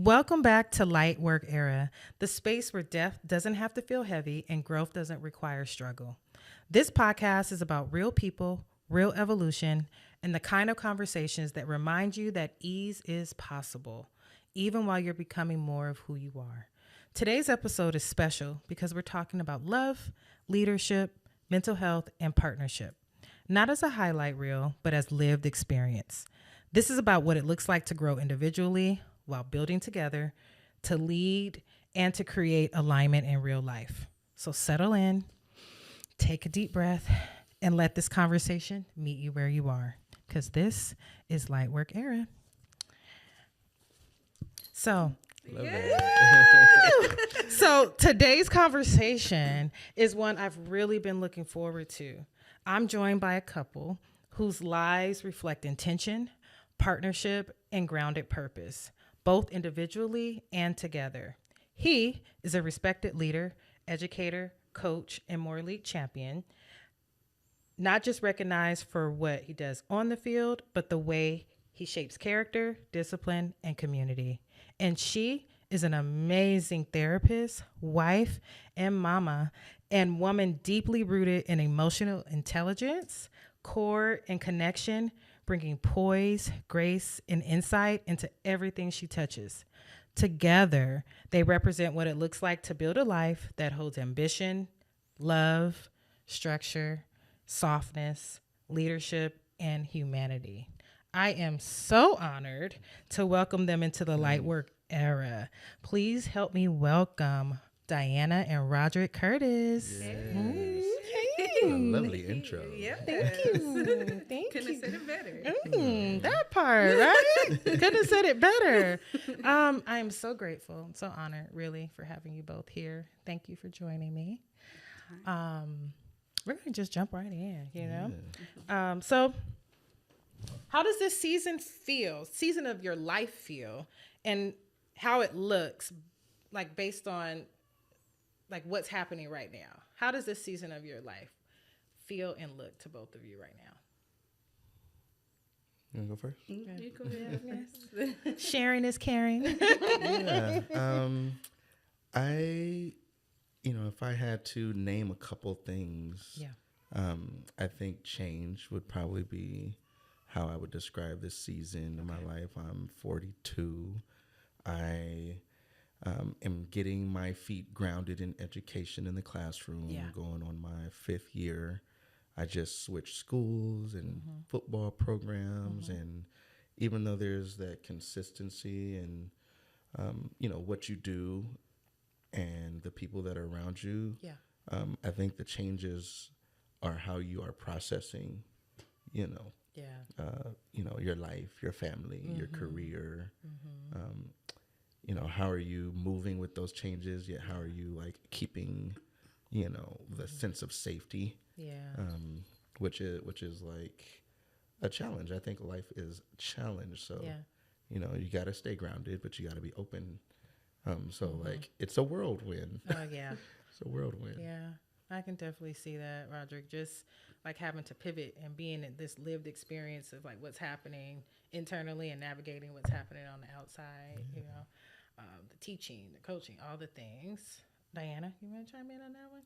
Welcome back to Light Work Era, the space where death doesn't have to feel heavy and growth doesn't require struggle. This podcast is about real people, real evolution, and the kind of conversations that remind you that ease is possible, even while you're becoming more of who you are. Today's episode is special because we're talking about love, leadership, mental health, and partnership. Not as a highlight reel, but as lived experience. This is about what it looks like to grow individually while building together, to lead, and to create alignment in real life. So settle in, take a deep breath, and let this conversation meet you where you are, because this is Light Work Era. So today's conversation is one I've really been looking forward to. I'm joined by a couple whose lives reflect intention, partnership, and grounded purpose, both individually and together. He is a respected leader, educator, coach, and more elite champion, not just recognized for what he does on the field, but the way he shapes character, discipline, and community. And she is an amazing therapist, wife, and mama, and woman deeply rooted in emotional intelligence, core, and connection, bringing poise, grace, and insight into everything she touches. Together, they represent what it looks like to build a life that holds ambition, love, structure, softness, leadership, and humanity. I am so honored to welcome them into the Light Work Era. Please help me welcome Dianna and Raudric Curtis. Yes. Hey. A lovely intro. Yeah. Thank you. Couldn't have said it better. That part, right? Couldn't have said it better. I am so grateful, so honored, really, for having you both here. Thank you for joining me. We're going to just jump right in, you know? So how does this season of your life feel, and how it looks, like based on like what's happening right now? How does this season of your life feel and look to both of you right now? You want to go first? You go ahead. Yes. Sharing is caring. Yeah. If I had to name a couple things, I think change would probably be how I would describe this season in my life. I'm 42. I am getting my feet grounded in education in the classroom, going on my 5th year. I just switched schools and football programs. And even though there's that consistency and, what you do and the people that are around you, I think the changes are how you are processing, your life, your family, your career. How are you moving with those changes? Yet how are you like keeping, the sense of safety? Which is like a challenge. I think life is a challenge. So, you got to stay grounded, but you got to be open. Like it's a whirlwind. Oh yeah. It's a whirlwind. Yeah. I can definitely see that, Raudric, just like having to pivot and being in this lived experience of like what's happening internally and navigating what's happening on the outside, the teaching, the coaching, all the things. Dianna, you want to chime in on that one?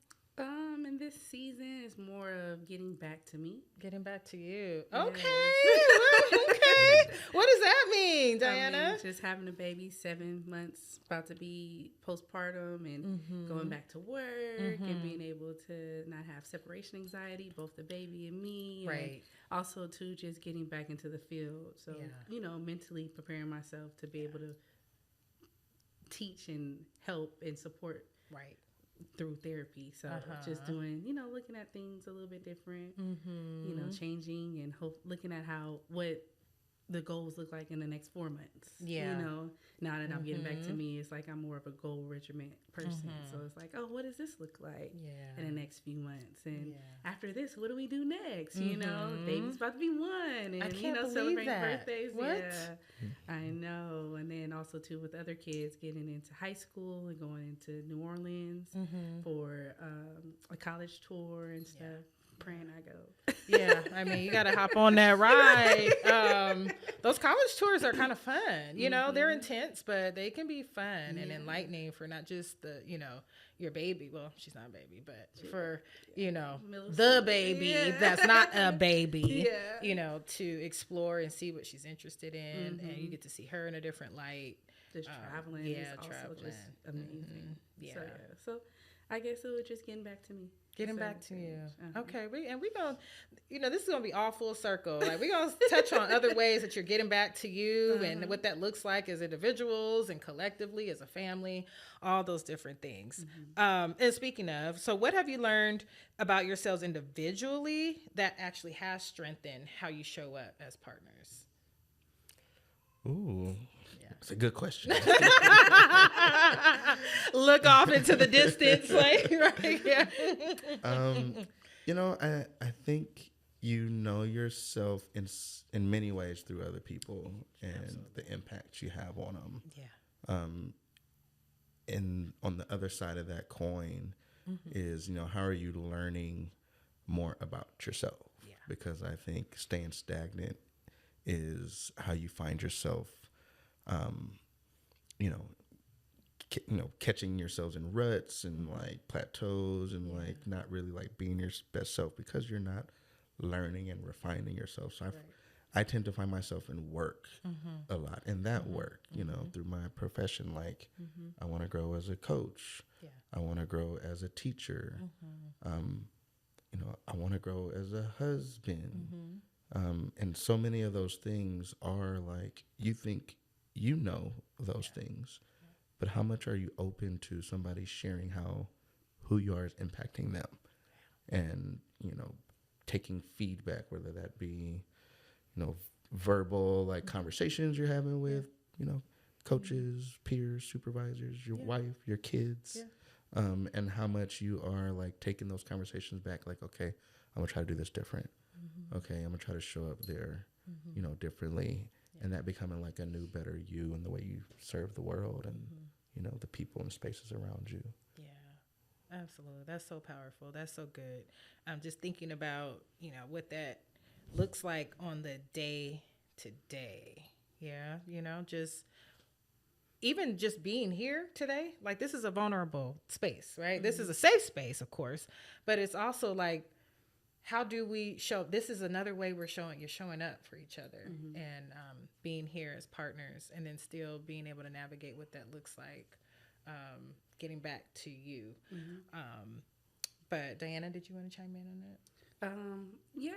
And this season is more of getting back to me. Getting back to you. Yes. Okay. What does that mean, Dianna? Just having a baby, 7 months, about to be postpartum, and going back to work and being able to not have separation anxiety, both the baby and me. Right. And also, too, just getting back into the field. So, mentally preparing myself to be able to teach and help and support. Right. Through therapy. So just doing, looking at things a little bit different, changing and looking at what the goals look like in the next 4 months. Now that I'm getting back to me, it's like I'm more of a goal regiment person. So it's like, what does this look like in the next few months? And after this, what do we do next? Baby's about to be 1, and I can't believe celebrating that. birthdays. What? Yeah, I know. And then also too with other kids getting into high school and going into New Orleans for a college tour and stuff. praying I go. Yeah, I mean, you got to hop on that ride. Those college tours are kind of fun. You know, they're intense, but they can be fun and enlightening for not just the, you know, your baby. Well, she's not a baby, but for, you know, the baby that's not a baby, you know, to explore and see what she's interested in. And you get to see her in a different light. Just traveling is also just amazing. So I guess it was just getting back to me. Getting back to you. Okay. We're going to, you know, this is going to be all full circle. Like, we're going to touch on other ways that you're getting back to you and what that looks like as individuals and collectively as a family, all those different things. And speaking of, so what have you learned about yourselves individually that actually has strengthened how you show up as partners? Ooh. It's a good question. Look off into the distance, like, right? Yeah. You know, I think you know yourself in many ways through other people and the impact you have on them. Yeah. And on the other side of that coin is, you know, how are you learning more about yourself? Yeah. Because I think staying stagnant is how you find yourself. Catching yourselves in ruts and like plateaus and like not really like being your best self because you're not learning and refining yourself. So I tend to find myself in work a lot, and that work, you know, through my profession. Like, I want to grow as a coach. Yeah. I want to grow as a teacher. You know, I want to grow as a husband. And so many of those things are like, you think you know those things, but how much are you open to somebody sharing who you are is impacting them, and, you know, taking feedback, whether that be, you know, verbal, like conversations you're having with, you know, coaches, peers, supervisors, your wife, your kids, and how much you are like taking those conversations back, like, okay, I'm gonna try to do this different. Okay, I'm gonna try to show up there, you know, differently. And that becoming like a new, better you in the way you serve the world and, you know, the people and spaces around you. Yeah, absolutely. That's so powerful. That's so good. I'm just thinking about, you know, what that looks like on the day to day. Yeah, you know, even just being here today, like, this is a vulnerable space, right? This is a safe space, of course, but it's also like, how do we show? This is another way you're showing up for each other and being here as partners, and then still being able to navigate what that looks like, getting back to you. But Dianna, did you want to chime in on that? Yeah,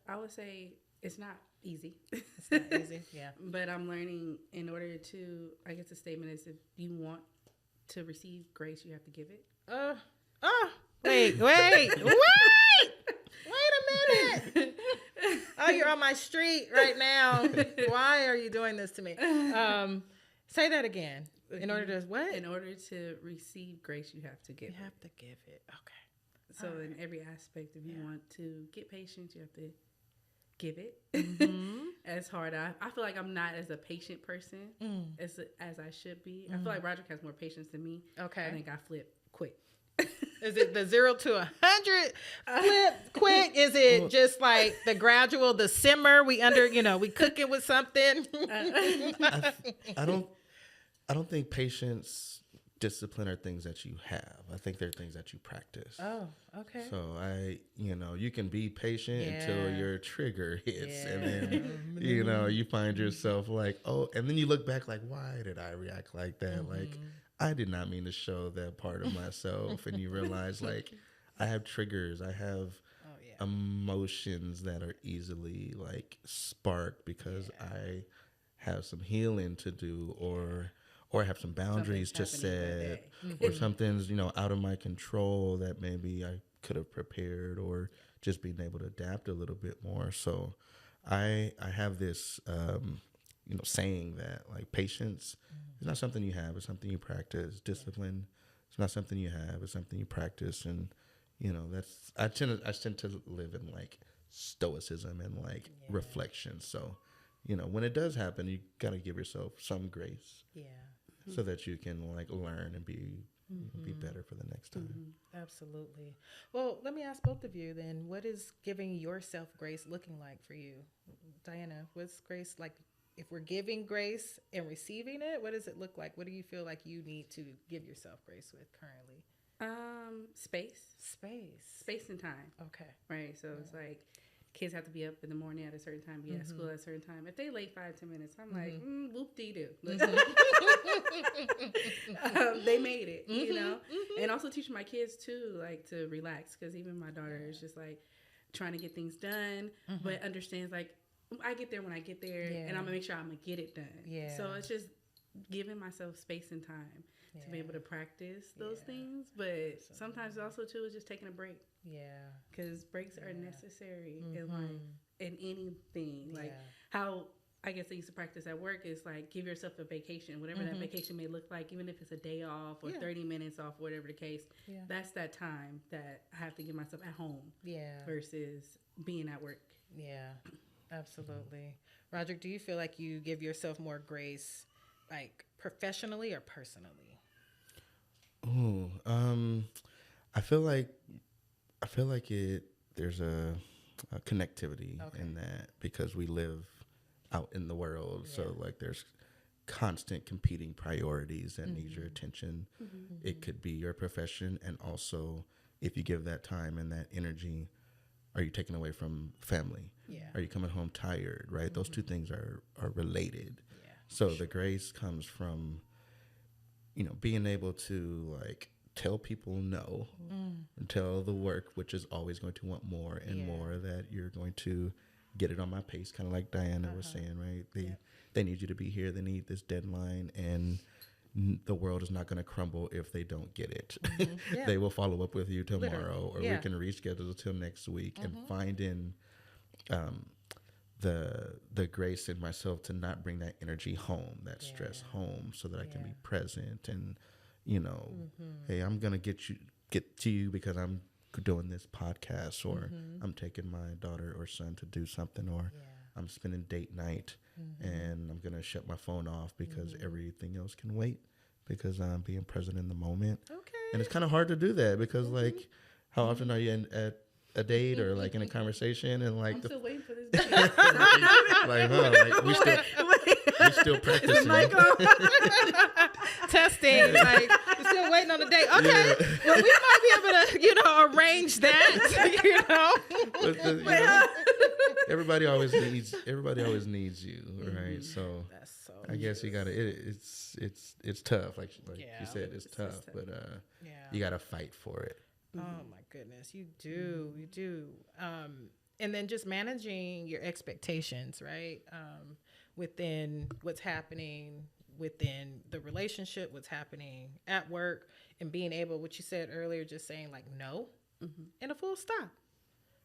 I would say it's not easy. It's not easy, yeah. But I'm learning, in order to, I guess the statement is, if you want to receive grace, you have to give it. Wait. Wait a minute. Oh, you're on my street right now. Why are you doing this to me? Say that again. In order to what? In order to receive grace, you have to give it. You have to give it. Okay. So in every aspect, if you want to get patience, you have to give it. As hard. I feel like I'm not as a patient person as I should be. I feel like Raudric has more patience than me. Okay. I think I flip quick. Is it the 0 to 100 flip quick? Is it just like the gradual, the simmer? We cook it with something. I don't think patience, discipline are things that you have. I think they're things that you practice. Oh, okay. So you can be patient until your trigger hits, and then you find yourself like, oh, and then you look back like, why did I react like that? Like, I did not mean to show that part of myself. And you realize, like, I have triggers. I have emotions that are easily, like, sparked because I have some healing to do, or I have some boundaries to set, or something's, out of my control that maybe I could have prepared, or just being able to adapt a little bit more. So I have this, saying that, like, patience is not something you have, it's something you practice. Discipline, it's not something you have, it's something you practice. And, I tend to live in, like, stoicism and, like, reflection. So, when it does happen, you got to give yourself some grace. Yeah. so that you can like learn and be better for the next time. Absolutely. Well, let me ask both of you then, what is giving yourself grace looking like for you? Dianna, what's grace like? If we're giving grace and receiving it, what does it look like? What do you feel like you need to give yourself grace with currently? Space and time. Okay. Right. So it's like kids have to be up in the morning at a certain time, be at school at a certain time. If they late 5-10 minutes, I'm like, whoop-dee-doo. They made it, you know? And also teaching my kids too, like to relax, because even my daughter is just like trying to get things done, but understands like, I get there when I get there, and I'm gonna make sure I'm gonna get it done. Yeah. So it's just giving myself space and time to be able to practice those things. But sometimes also too is just taking a break. Yeah. Because breaks are necessary in life, in anything. Like how I guess I used to practice at work is like give yourself a vacation, whatever that vacation may look like, even if it's a day off or 30 minutes off, whatever the case. Yeah. That's that time that I have to give myself at home. Yeah. Versus being at work. Yeah. Absolutely. Raudric, do you feel like you give yourself more grace, like professionally or personally? Ooh, I feel like there's a connectivity in that, because we live out in the world. Yeah. So like there's constant competing priorities that need your attention. It could be your profession, and also if you give that time and that energy, are you taken away from family? Yeah. Are you coming home tired, right? Those two things are related. Yeah, so the grace comes from, being able to like tell people no, and tell the work, which is always going to want more and more, that you're going to get it on my pace, kind of like Dianna was saying, right? They need you to be here. They need this deadline, and the world is not going to crumble if they don't get it. They will follow up with you tomorrow, or we can reschedule till next week. And finding the grace in myself to not bring that energy home, that stress home, so that I can be present and, hey, I'm going to get to you because I'm doing this podcast, or I'm taking my daughter or son to do something, or I'm spending date night, and I'm going to shut my phone off because everything else can wait, because I'm being present in the moment. Okay. And it's kind of hard to do that, because like, how often are you at a date or like in a conversation, and like I'm still waiting for this date. like we still practicing. Testing, like we're still waiting on the date. Okay, well we might be able to, arrange that. Everybody always needs you, right? So I guess you gotta. It's tough, like you said, it's tough, but you gotta fight for it. Oh my goodness, you do. And then just managing your expectations, right? Within what's happening within the relationship, what's happening at work, and being able, what you said earlier, just saying like no, and a full stop.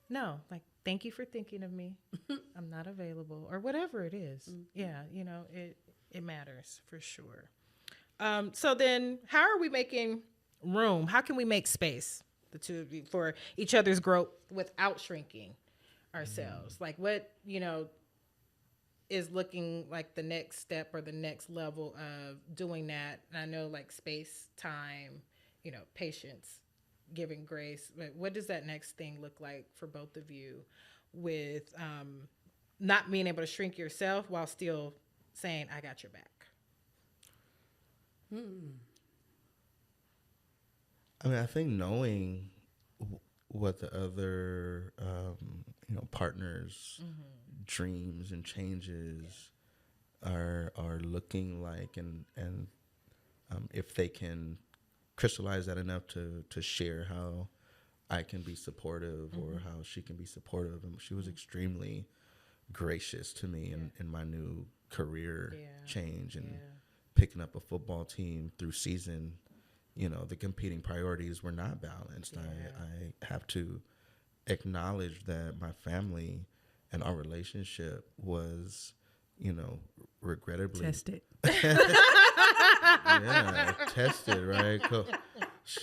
No, like, thank you for thinking of me. I'm not available, or whatever it is. Yeah, it matters for sure. So then how are we making room? How can we make space, the two of you, for each other's growth without shrinking ourselves? Like what, is looking like the next step or the next level of doing that? And I know like space, time, patience, giving grace, but what does that next thing look like for both of you with not being able to shrink yourself while still saying, I got your back? I mean, I think knowing what the other, partners' dreams and changes are looking like, and if they can crystallize that enough to share how I can be supportive or how she can be supportive. And she was extremely gracious to me in my new career change, and picking up a football team through season. The competing priorities were not balanced. I have to acknowledge that my family and our relationship was, regrettably tested. Tested, right?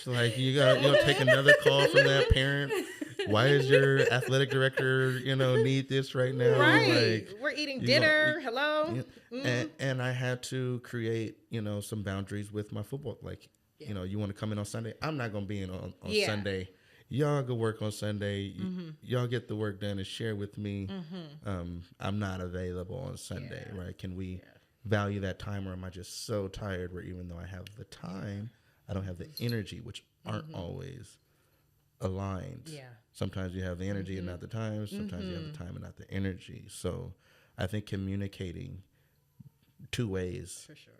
Like you'll take another call from that parent. Why is your athletic director, need this right now? Right. Like, we're eating dinner. Hello. Yeah. And I had to create, some boundaries with my football. Like, you want to come in on Sunday? I'm not going to be in on Sunday. Y'all go work on Sunday. Y'all get the work done and share with me. I'm not available on Sunday, right? Can we value that time, or am I just so tired where even though I have the time, I don't have the energy, which aren't always aligned. Yeah. Sometimes you have the energy and not the time. Sometimes you have the time and not the energy. So I think communicating two ways, for sure.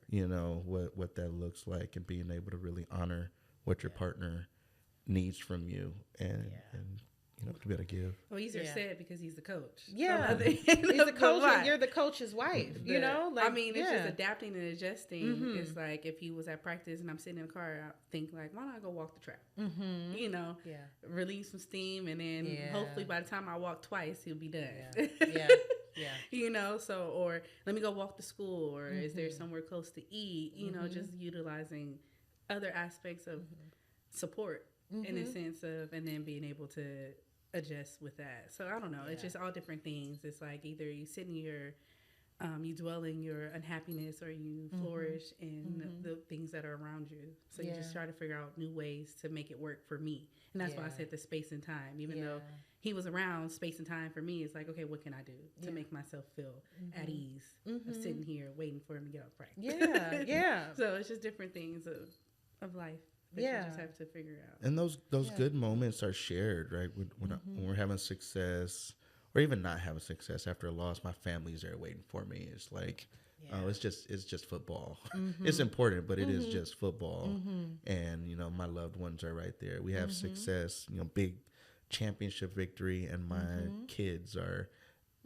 What that looks like, and being able to really honor what your partner needs from you and to be able to give. Well, easier said because he's the coach. Yeah. He's the coach and you're the coach's wife, it's just adapting and adjusting. It's like if he was at practice and I'm sitting in the car, I think like, why not go walk the track? Release some steam, and then hopefully by the time I walk twice, he'll be done. So, or let me go walk to school, or is there somewhere close to eat? Just utilizing other aspects of support in a sense of, and then being able to adjust with that. So I don't know. It's just all different things. It's like either you sit in your, you dwell in your unhappiness, or you flourish in the things that are around you. So you just try to figure out new ways to make it work for me. And that's why I said the space and time. Even though he was around, space and time for me is like, okay, what can I do to make myself feel at ease of sitting here waiting for him to get off practice? So it's just different things of life that you just have to figure out. And those good moments are shared, right? When we're having success, or even not having success after a loss, my family's there waiting for me. It's like, oh, it's just football. It's important, but it is just football. And my loved ones are right there. We have success, big championship victory, and my kids are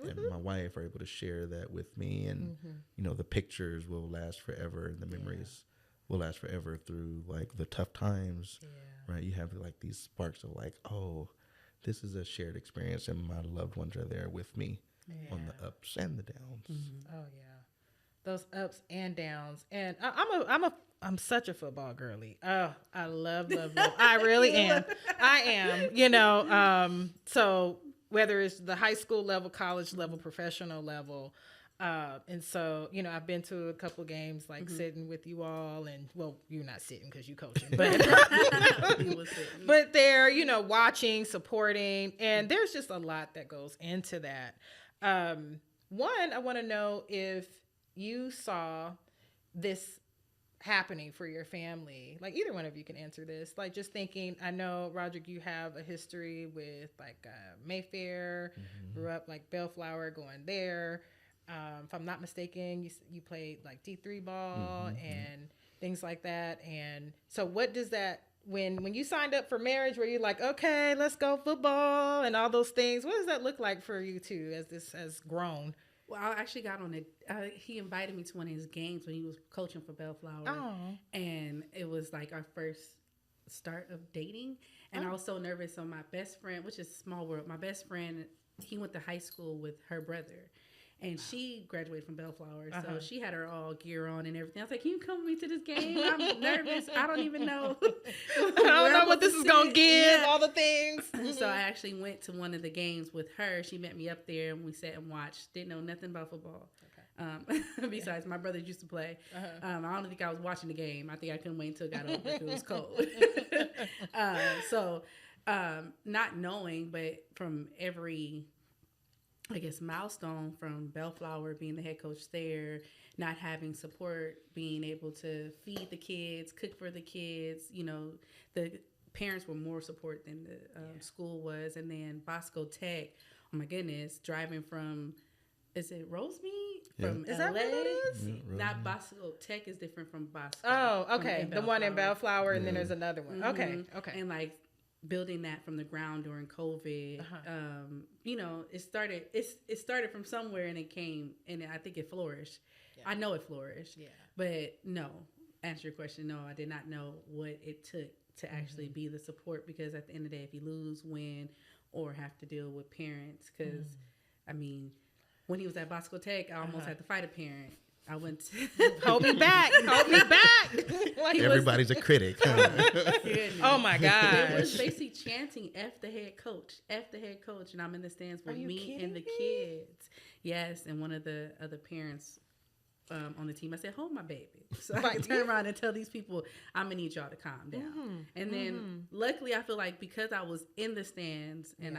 and my wife are able to share that with me, and the pictures will last forever, and the memories will last forever through like the tough times, right? You have like these sparks of like, oh, this is a shared experience, and my loved ones are there with me on the ups and the downs. Oh yeah, those ups and downs. And I'm such a football girly. Oh, I love. I really am. I am. So whether it's the high school level, college level, professional level. And so, I've been to a couple of games, like sitting with you all, and well, you're not sitting because you coaching, but they're, watching, supporting, and there's just a lot that goes into that. One, I want to know if you saw this happening for your family. Like either one of you can answer this. Like just thinking, I know, Raudric, you have a history with like Mayfair, grew up like Bellflower, going there. If I'm not mistaken, you played like D3 ball and things like that. And so what does that, when you signed up for marriage, were you like, okay, let's go football and all those things? What does that look like for you two as this has grown? Well, I actually got on it. He invited me to one of his games when he was coaching for Bellflower. Oh. And it was like our first start of dating. And I was so nervous. So my best friend, which is small world, my best friend, he went to high school with her brother. And she graduated from Bellflower, so she had her all gear on and everything. I was like, can you come with me to this game? I'm nervous. I don't even know. I don't know what this is going to give, all the things. So I actually went to one of the games with her. She met me up there, and we sat and watched. Didn't know nothing about football. Besides, my brothers used to play. I don't think I was watching the game. I think I couldn't wait until it got over because it was cold. Not knowing, but from every... I guess milestone from Bellflower, being the head coach there, not having support, being able to feed the kids, cook for the kids. The parents were more support than the school was. And then Bosco Tech, oh my goodness, driving from, is it Rosemead? Yeah. From is LA? That what it is? Yeah, not Bosco Tech is different from Bosco. Oh, okay. The one in Bellflower, and then there's another one. Okay. And like, building that from the ground during COVID, it started from somewhere and it came, and I think it flourished. Yeah. I know it flourished. Yeah. But no, answer your question, no, I did not know what it took to actually be the support, because at the end of the day, if you lose, win, or have to deal with parents, because I mean, when he was at Bosco Tech, I almost had to fight a parent. I went to hold me back. everybody's a critic. Oh my God! It was basically chanting "F the head coach, F the head coach," and I'm in the stands with me and the kids. Yes, and one of the other parents on the team, I said, "Hold my baby," so I can turn around and tell these people, "I'm gonna need y'all to calm down." And then, luckily, I feel like because I was in the stands and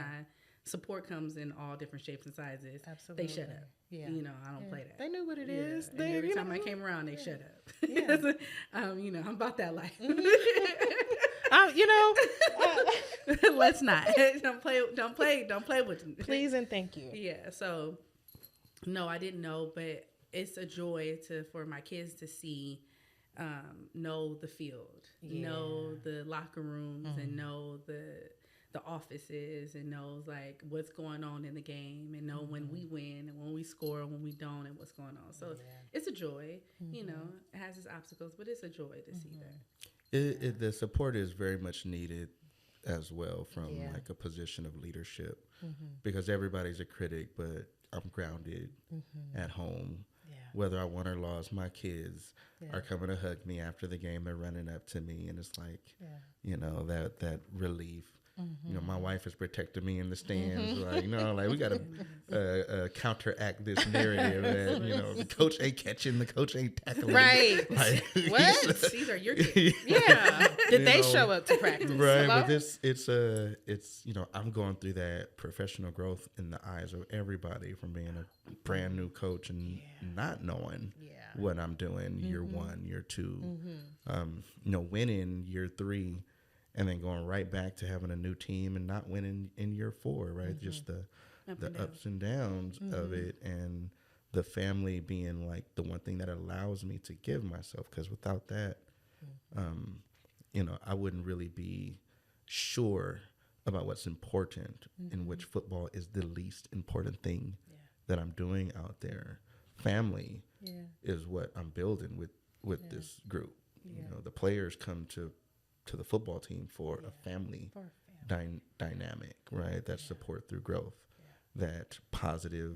support comes in all different shapes and sizes. Absolutely. They shut up. Yeah. I don't play that. They knew what it is. And every time I came around, they shut up. Yeah. I'm about that life. Let's not. Don't play with me. Please and thank you. Yeah. So, no, I didn't know, but it's a joy for my kids to see, know the field, know the locker rooms, and know the offices, and knows like what's going on in the game, and know when we win and when we score and when we don't, and what's going on. So it's a joy. It has its obstacles, but it's a joy to see that. The support is very much needed as well from like a position of leadership, because everybody's a critic, but I'm grounded at home. Whether I won or lost, my kids are coming to hug me after the game. They're running up to me, and it's like, that relief. My wife has protected me in the stands. Like, like we got to counteract this narrative that, the coach ain't catching, the coach ain't tackling. Right. Like, what? These are your kids. Yeah. Did they show up to practice? Right. Hello? But it's I'm going through that professional growth in the eyes of everybody, from being a brand new coach and not knowing what I'm doing year 1, year 2, winning year 3. And then going right back to having a new team and not winning in year 4, right? Just the ups and downs of it, and the family being like the one thing that allows me to give myself. Because without that, I wouldn't really be sure about what's important, in which football is the least important thing that I'm doing out there. Family is what I'm building with this group. The players come to the football team for a family dynamic, right? That support through growth, that positive,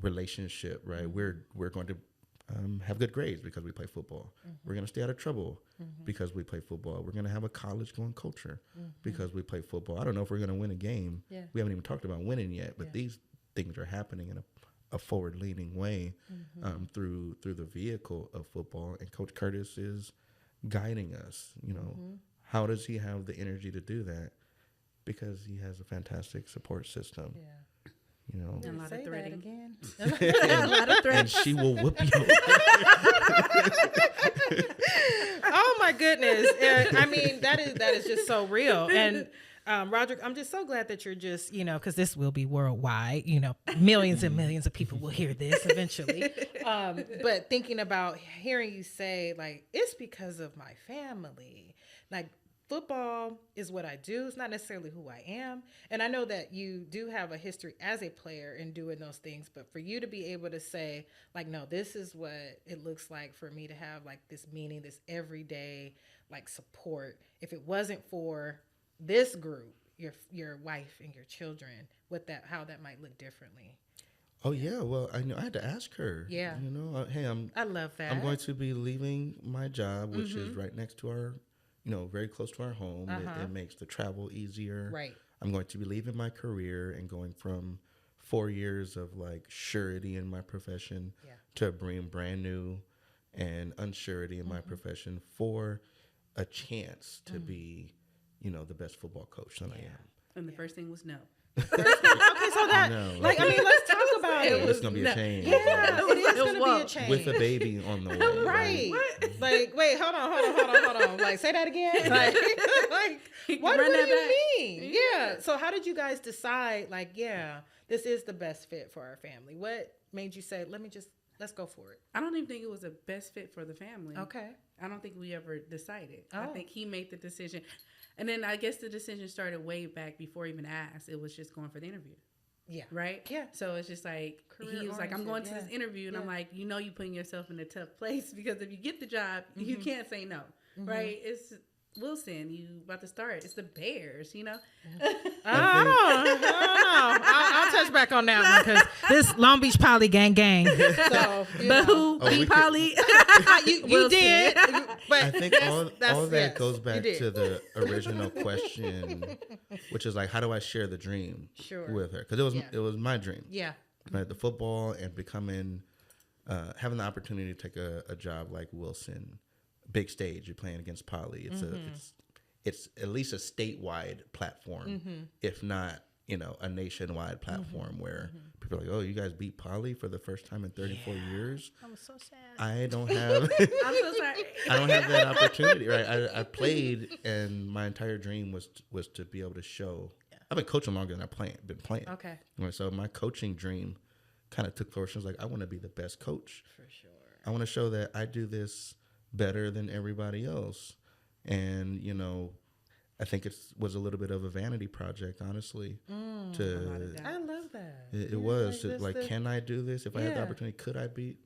relationship, right? We're going to have good grades because we play football. We're going to stay out of trouble because we play football. We're going to have a college-going culture because we play football. I don't know if we're going to win a game. Yeah. We haven't even talked about winning yet, but these things are happening in a forward-leaning way through the vehicle of football. And Coach Curtis is guiding us. How does he have the energy to do that? Because he has a fantastic support system. And a lot of threading again. A lot of threading. And she will whoop you. Oh my goodness! I mean, that is just so real. And Raudric, I'm just so glad that you're just, because this will be worldwide, millions and millions of people will hear this eventually. But thinking about hearing you say, like, it's because of my family. Like, football is what I do. It's not necessarily who I am. And I know that you do have a history as a player in doing those things. But for you to be able to say, like, no, this is what it looks like for me to have, like, this meaning, this everyday, like, support. If it wasn't for this group, your wife and your children, how that might look differently. Oh yeah, well I had to ask her. Yeah, hey, I love that. I'm going to be leaving my job, which is right next to our, very close to our home. It makes the travel easier. Right. I'm going to be leaving my career and going from 4 years of like surety in my profession to being brand new and unsurety in my profession for a chance to be, the best football coach that I am. And the first thing was no. Okay, so that, let's talk about it. It's going to be a change. Yeah, it is going to be a change. With a baby on the way. Right. Like, wait, hold on. Like, say that again. Like what do you mean? Yeah. So how did you guys decide, like, this is the best fit for our family? What made you say, let's go for it? I don't even think it was the best fit for the family. Okay. I don't think we ever decided. I think he made the decision. And then I guess the decision started way back before he even asked. It was just going for the interview. Yeah. Right? Yeah. So it's just like, he was like, I'm going to this interview. And I'm like, you're putting yourself in a tough place, because if you get the job, you can't say no. Right? Wilson, you about to start. It's the Bears, you know. I'll touch back on that one because this Long Beach Poly gang. So, but who beat Poly? you did. But I think all that goes back to the original question, which is like, how do I share the dream with her? Because it was my dream. Yeah. Right, the football and becoming, having the opportunity to take a job like Wilson. Big stage, you're playing against Poly. It's at least a statewide platform, if not, a nationwide platform where people are like, oh, you guys beat Poly for the first time in 34 years. I was so sad. I don't have I'm so sorry. I don't have that opportunity, right? I played, and my entire dream was to be able to show. I've been coaching longer than I've been playing. Okay. So my coaching dream kind of took force. I was like, I want to be the best coach. For sure. I want to show that I do this better than everybody else. And, I think it was a little bit of a vanity project, honestly. I love that. It was. Can I do this? If I had the opportunity, could I beat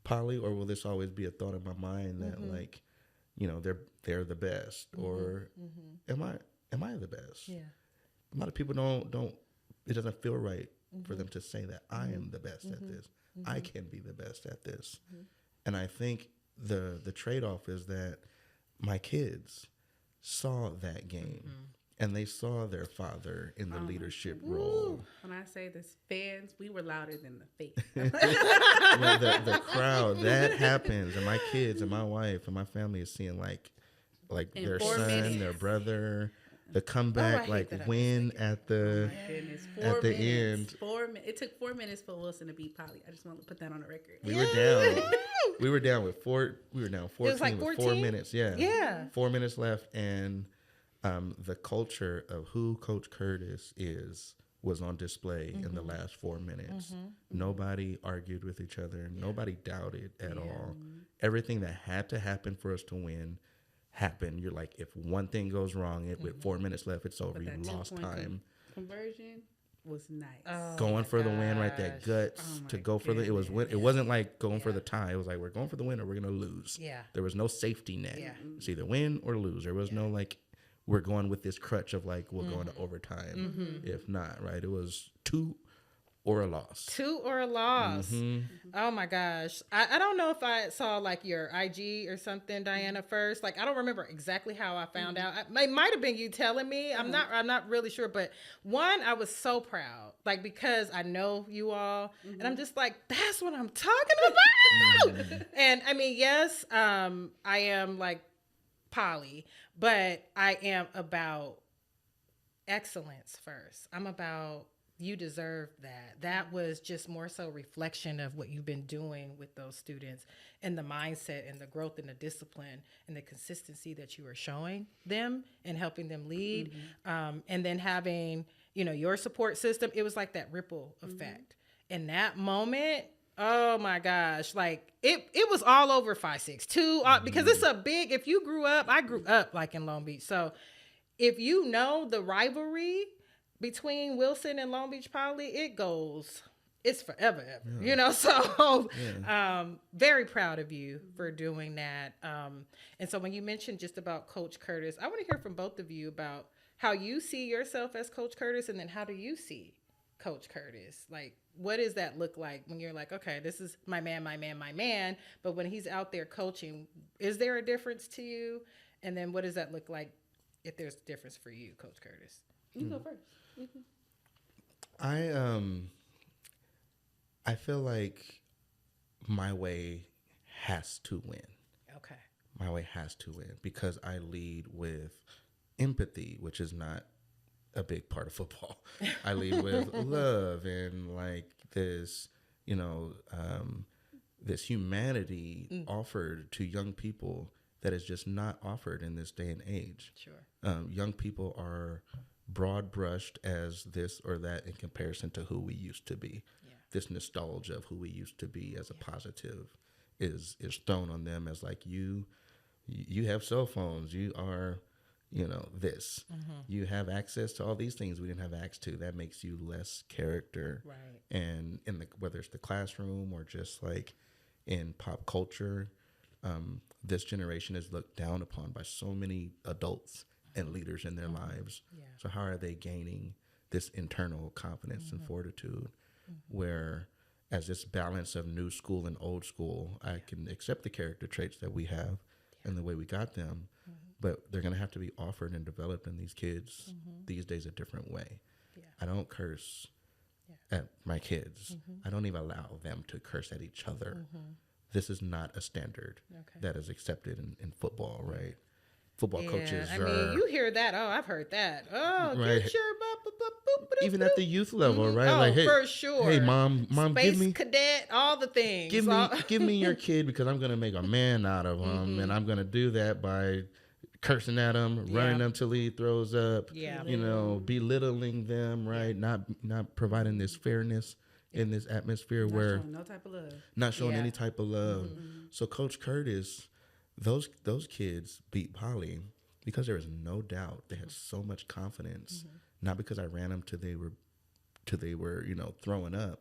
Poly? Or will this always be a thought in my mind that, they're the best? Or am I the best? Yeah. A lot of people don't it doesn't feel right for them to say that I am the best at this. I can be the best at this. And I think the trade-off is that my kids saw that game and they saw their father in the leadership role. When I say this, fans, we were louder than the faith. The crowd, that happens, and my kids and my wife and my family is seeing like their son, their brother, the comeback, win at the end. 4 minutes. It took 4 minutes for Wilson to beat Poly. I just want to put that on the record. We were down. We were down with 4. We were down 14 it was with 4 minutes. Yeah. 4 minutes left, and the culture of who Coach Curtis was on display in the last 4 minutes. Nobody argued with each other. Nobody doubted at all. Everything that had to happen for us to win happened. You're like, if one thing goes wrong, with 4 minutes left, it's over. You lost time. Conversion was nice. Going for the win, right? That guts to go for it wasn't like going for the tie. It was like, we're going for the win or we're gonna lose. Yeah. There was no safety net. Yeah. It's either win or lose. There was no like, we're going with this crutch of like, we're going to overtime. If not, right? It was 2 or a loss. 2 or a loss. Oh my gosh. I don't know if I saw like your IG or something, Dianna, first. Like, I don't remember exactly how I found out. It might have been you telling me. I'm not really sure. But one, I was so proud, like, because I know you all, and I'm just like, that's what I'm talking about. And I mean, yes, I am like Poly, but I am about excellence first. I'm about, you deserve that. That was just more so reflection of what you've been doing with those students and the mindset and the growth and the discipline and the consistency that you are showing them and helping them lead. And then having, your support system, it was like that ripple effect. In that moment, oh my gosh, like it was all over 562 because it's a big, if you grew up, I grew up like in Long Beach. So if you know the rivalry between Wilson and Long Beach Poly, it's forever, ever, so very proud of you for doing that. And so when you mentioned just about Coach Curtis, I want to hear from both of you about how you see yourself as Coach Curtis, and then how do you see Coach Curtis? Like, what does that look like when you're like, okay, this is my man, but when he's out there coaching, is there a difference to you? And then what does that look like if there's a difference for you, Coach Curtis? You go first. I feel like my way has to win. Okay. My way has to win because I lead with empathy, which is not a big part of football. I lead with love and like this, this humanity offered to young people that is just not offered in this day and age. Sure. Young people are broad brushed as this or that in comparison to who we used to be. Yeah. This nostalgia of who we used to be as a positive is thrown on them as like, you have cell phones, you are, this. You have access to all these things we didn't have access to. That makes you less character. Right. And whether it's the classroom or just like in pop culture, this generation is looked down upon by so many adults and leaders in their lives. Yeah. So how are they gaining this internal confidence and fortitude where as this balance of new school and old school, I can accept the character traits that we have and the way we got them, but they're going to have to be offered and developed in these kids these days a different way. Yeah. I don't curse at my kids. I don't even allow them to curse at each other. This is not a standard that is accepted in football, right? Football coaches I mean, you hear that. Oh, I've heard that. Oh, right. get your even at the youth level, right? Oh, like, hey, for sure. Hey, mom, Space give me cadet, all the things. Give me your kid because I'm gonna make a man out of him, and I'm gonna do that by cursing at him, running him till he throws up. Yeah, belittling them, right? Not providing this fairness in this atmosphere where showing no type of love. Not showing any type of love. So Coach Curtis, those kids beat Polly because there was no doubt they had so much confidence. Not because I ran them till they were throwing up,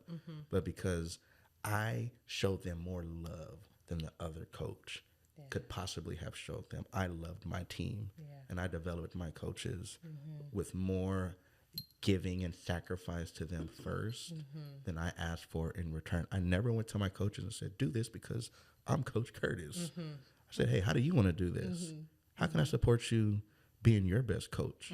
but because I showed them more love than the other coach could possibly have showed them. I loved my team, and I developed my coaches with more giving and sacrifice to them first than I asked for in return. I never went to my coaches and said, do this because I'm Coach Curtis. I said, hey, how do you want to do this? How can I support you being your best coach?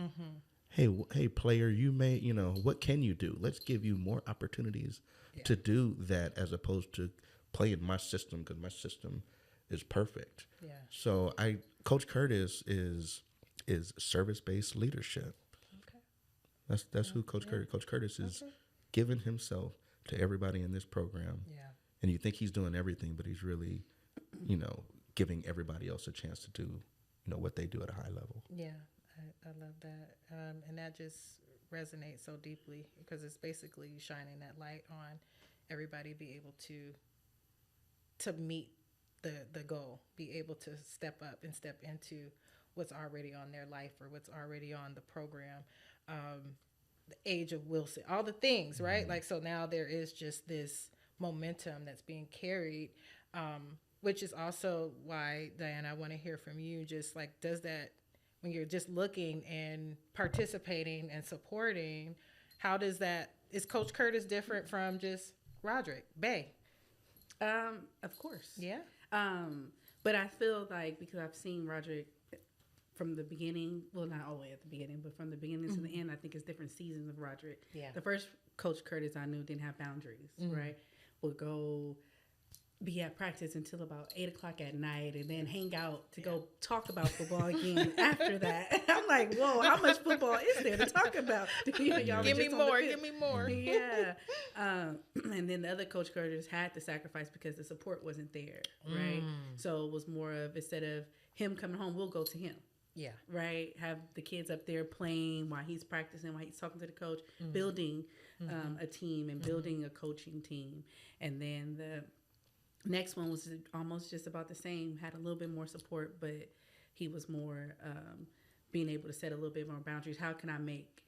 Hey, player, you may, what can you do? Let's give you more opportunities to do that as opposed to play in my system because my system is perfect. Yeah. So Coach Curtis is service-based leadership. Okay. That's who Coach Curtis. Coach Curtis is giving himself to everybody in this program. Yeah. And you think he's doing everything, but he's really, giving everybody else a chance to do, what they do at a high level. Yeah. I love that. And that just resonates so deeply because it's basically shining that light on everybody be able to meet the goal, be able to step up and step into what's already on their life or what's already on the program. The age of Wilson, all the things, right? Like, so now there is just this momentum that's being carried, which is also why, Dianna, I want to hear from you. Just like, does that, when you're just looking and participating and supporting, how does that, is Coach Curtis different from just Raudric Bay? Of course. Yeah. But I feel like, because I've seen Raudric from the beginning, well, not all the way at the beginning, but from the beginning to the end, I think it's different seasons of Raudric. Yeah. The first Coach Curtis I knew didn't have boundaries, right? Would go be at practice until about 8:00 at night and then hang out to go talk about football again after that. I'm like, whoa, how much football is there to talk about? Y'all give me more. Yeah. And then the other Coach Curtis had to sacrifice because the support wasn't there, right? So it was more of, instead of him coming home, we'll go to him. Yeah. Right? Have the kids up there playing while he's practicing, while he's talking to the coach, building a team and building a coaching team. And then the next one was almost just about the same, had a little bit more support, but he was more being able to set a little bit more boundaries. How can I make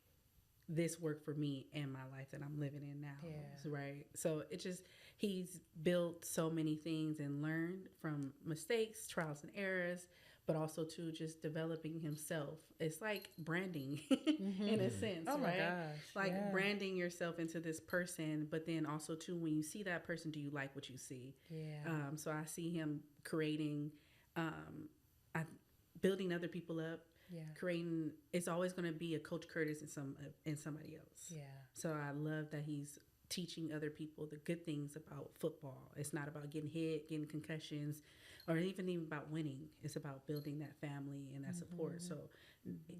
this work for me and my life that I'm living in now? Yeah. Right? So it just, he's built so many things and learned from mistakes, trials and errors, but also to just developing himself. It's like branding in a sense, right? My gosh. Like branding yourself into this person, but then also too, when you see that person, do you like what you see? Yeah. So I see him creating, building other people up. Yeah. Creating. It's always going to be a Coach Curtis and somebody else. Yeah. So I love that he's teaching other people the good things about football. It's not about getting hit, getting concussions, or even about winning. It's about building that family and that support. So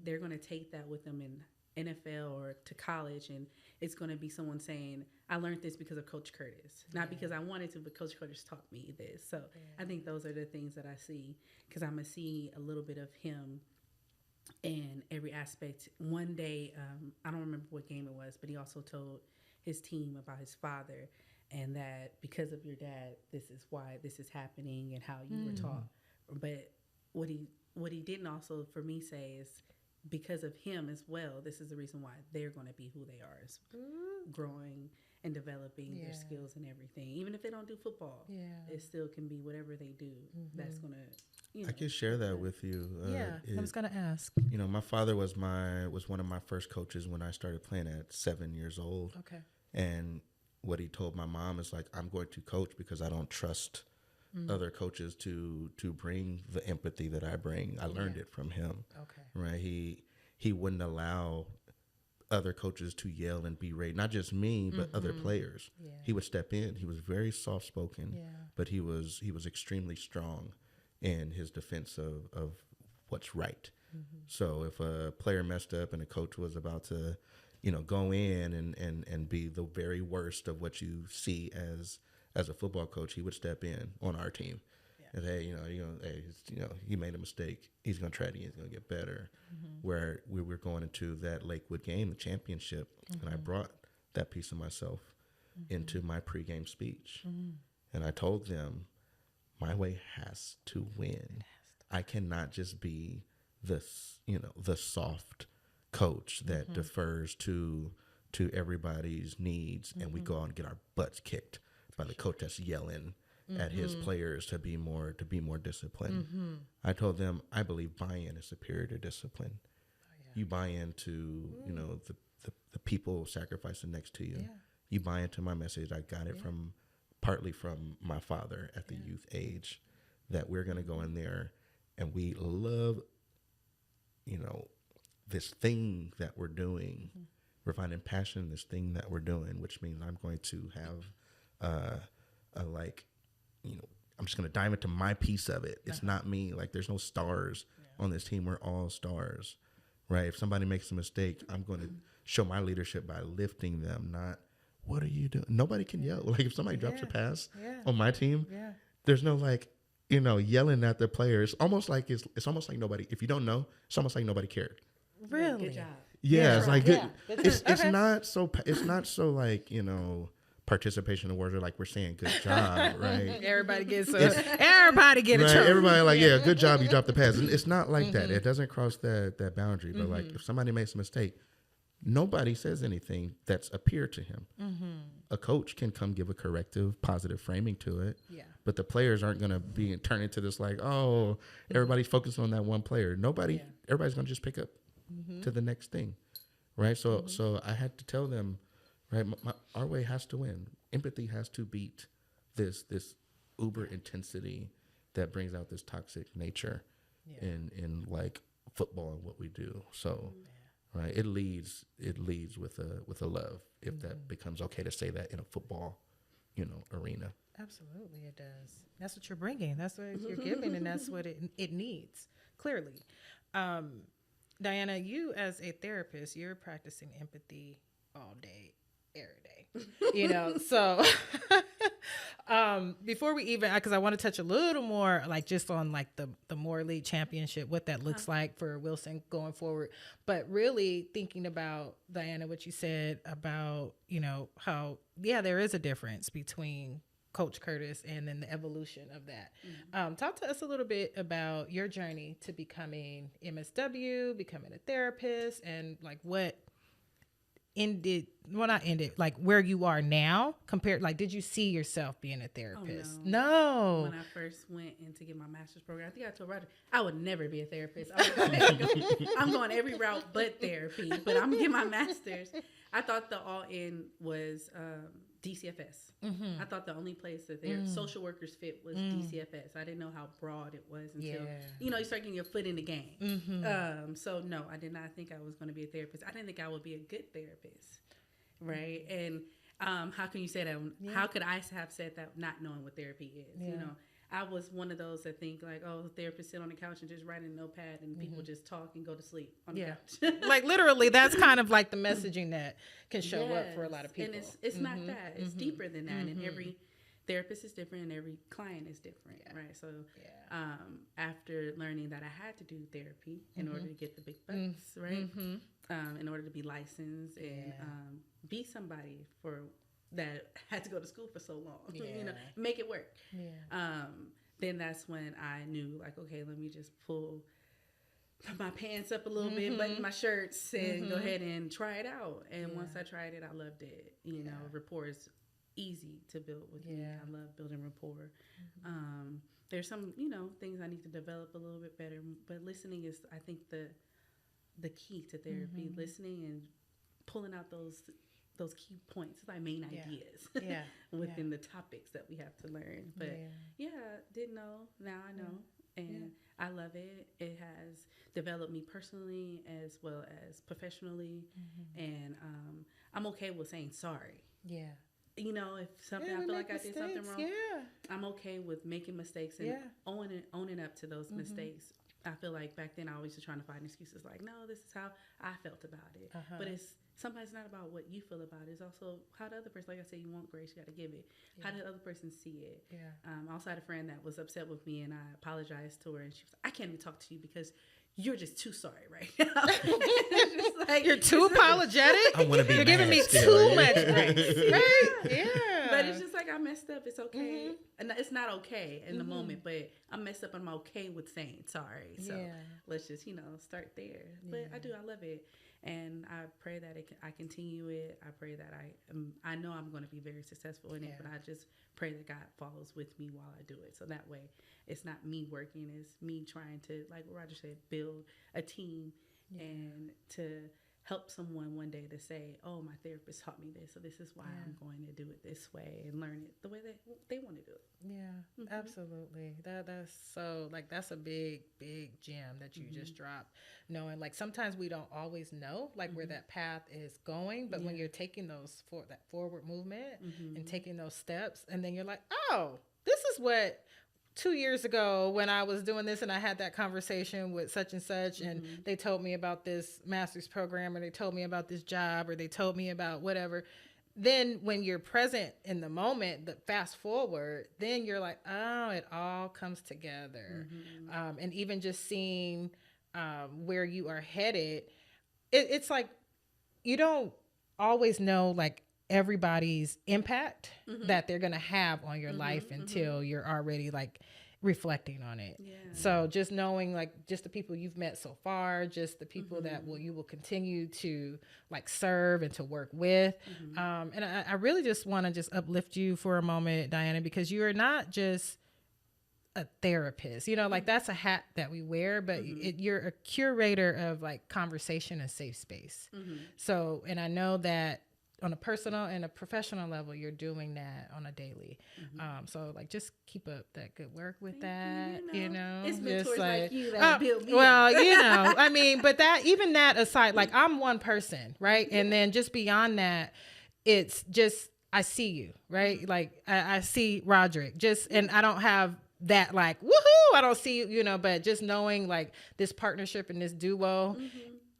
they're going to take that with them in NFL or to college, and it's going to be someone saying, I learned this because of Coach Curtis. Not because I wanted to, but Coach Curtis taught me this. So I think those are the things that I see, because I'm going to see a little bit of him in every aspect. One day, I don't remember what game it was, but he also told his team about his father, and that because of your dad, this is why this is happening and how you were taught. But what he didn't also, for me, say is, because of him as well, this is the reason why they're going to be who they are, is growing and developing their skills and everything. Even if they don't do football, it still can be whatever they do that's going to, I can share that with you. I was going to ask. My father was one of my first coaches when I started playing at 7 years old. Okay. And what he told my mom is like, I'm going to coach because I don't trust other coaches to bring the empathy that I bring. I learned it from him. Okay. Right. He wouldn't allow other coaches to yell and berate, not just me, but other players. Yeah. He would step in. He was very soft spoken, but he was extremely strong in his defense of what's right. So if a player messed up and a coach was about to, go in and be the very worst of what you see as a football coach, he would step in on our team and hey, he made a mistake. He's going to try it again. He's going to get better. Where we were going into that Lakewood game, the championship, and I brought that piece of myself into my pregame speech. And I told them, my way has to win. I cannot just be the soft coach that defers to everybody's needs, and we go out and get our butts kicked by the coach that's yelling at his players to be more disciplined. I told them, I believe buy-in is superior to discipline. You buy into the people sacrificing next to you. You buy into my message. I got it partly from my father at the youth age, that we're going to go in there and we love this thing that we're doing. We're finding passion in this thing that we're doing, which means I'm going to have I'm just going to dive into my piece of it. It's not me. Like, there's no stars on this team. We're all stars, right? If somebody makes a mistake, I'm going to show my leadership by lifting them, not, what are you doing? Nobody can yell. Like, if somebody drops a pass on my team, there's no yelling at the players. Almost like it's almost like nobody, if you don't know, it's almost like nobody cared. Really? Good job. Yeah, it's like good. It's not so like, participation awards are like we're saying good job, right? Everybody gets everybody get a right. trophy. Everybody like, yeah, good job, you dropped the pass. It's not like that. It doesn't cross that boundary. But like, if somebody makes a mistake, nobody says anything that's appeared to him. A coach can come give a corrective, positive framing to it. Yeah. But the players aren't going to be turned into this like, oh, everybody's focused on that one player. Everybody's going to just pick up to the next thing, right? So I had to tell them, right, our way has to win. Empathy has to beat this uber intensity that brings out this toxic nature in like football and what we do. So, right, it leads with a love, if that becomes okay to say that in a football, arena. Absolutely, it does. That's what you're bringing. That's what you're giving, and that's what it needs. Clearly, Dianna, you as a therapist, you're practicing empathy all day, every day. So before we even, because I want to touch a little more, like just on like the Moore League Championship, what that looks like for Wilson going forward. But really thinking about, Dianna, what you said about, how, there is a difference between Coach Curtis and then the evolution of that. Talk to us a little bit about your journey to becoming MSW, becoming a therapist, and like what not ended, like where you are now compared, like, did you see yourself being a therapist? Oh, no. When I first went in to get my master's program, I think I told Roger, I would never be a therapist. I'm going every route but therapy, but I'm getting my master's. I thought the all-in was DCFS. I thought the only place that their social workers fit was DCFS. I didn't know how broad it was until you start getting your foot in the game. So no, I did not think I was going to be a therapist. I didn't think I would be a good therapist, right? And how can you say that? How could I have said that not knowing what therapy is? I was one of those that think like, oh, therapists sit on the couch and just write in a notepad and people just talk and go to sleep on the couch. Like literally, that's kind of like the messaging that can show up for a lot of people. And it's not that. It's deeper than that. And every therapist is different and every client is different, right? So after learning that I had to do therapy in order to get the big bucks, right? In order to be licensed and be somebody that had to go to school for so long, make it work. Then that's when I knew, like, okay, let me just pull put my pants up a little bit, button my shirts, and go ahead and try it out. And once I tried it, I loved it. You know, rapport is easy to build with me. I love building rapport. There's some, you know, things I need to develop a little bit better, but listening is, I think, the key to therapy. Listening and pulling out those key points, like main ideas within the topics that we have to learn. But didn't know, now I know. And I love it. It has developed me personally as well as professionally. And I'm okay with saying sorry. Yeah. You know, if something I feel like I did something wrong, I'm okay with making mistakes and owning up to those mistakes. I feel like back then I always was trying to find excuses like, no, this is how I felt about it. But sometimes it's not about what you feel about it. It's also how the other person, like I said, you want grace, you got to give it. How did the other person see it? I also had a friend that was upset with me, and I apologized to her, and she was like, I can't even talk to you because you're just too sorry right now. Like, you're too apologetic. You're giving me too much grace. Right? Yeah. But it's just like, I messed up. It's okay. And it's not okay in the moment, but I messed up and I'm okay with saying sorry. So let's just, you know, start there. But I love it. And I pray that I continue it. I pray that I know I'm going to be very successful in it, but I just pray that God follows with me while I do it. So that way it's not me working, it's me trying to, like Roger said, build a team and to help someone one day to say, oh, my therapist taught me this, so this is why I'm going to do it this way and learn it the way that they want to do it. Yeah, absolutely. That's so, like, that's a big gem that you just dropped. Knowing, like, sometimes we don't always know, like, where that path is going, but when you're taking that forward movement and taking those steps, and then you're like, oh, this is what 2 years ago when I was doing this and I had that conversation with such and such and they told me about this master's program, or they told me about this job, or they told me about whatever. Then when you're present in the moment, the fast forward, then you're like, oh, it all comes together. And even just seeing where you are headed, it's like you don't always know, like, everybody's impact that they're going to have on your life until you're already, like, reflecting on it. So just knowing, like, just the people you've met so far, just the people that you will continue to, like, serve and to work with. And I really just want to just uplift you for a moment, Dianna, because you are not just a therapist, you know, like, that's a hat that we wear, but you're a curator of, like, conversation and safe space. So, and I know that on a personal and a professional level, you're doing that on a daily. So, like, just keep up that good work with that, you know. It's mentors like you that build me. Well, you know, I mean, but even that aside, like, I'm one person, right? And then just beyond that, it's just, I see you, right? Like, I see Raudric, and I don't have that, like, woohoo, I don't see you, you know, but just knowing, like, this partnership and this duo,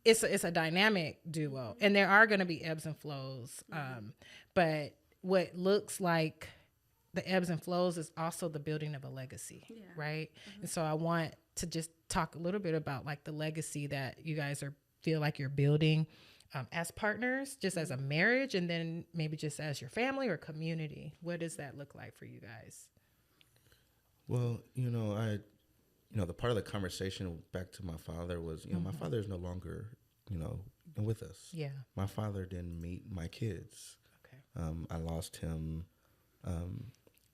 it's a dynamic duo, and there are going to be ebbs and flows. But what looks like the ebbs and flows is also the building of a legacy, right? And so I want to just talk a little bit about, like, the legacy that you guys feel like you're building as partners, just as a marriage, and then maybe just as your family or community. What does that look like for you guys? Well, the part of the conversation back to my father was, my father is no longer, with us. Yeah. My father didn't meet my kids. Okay. I lost him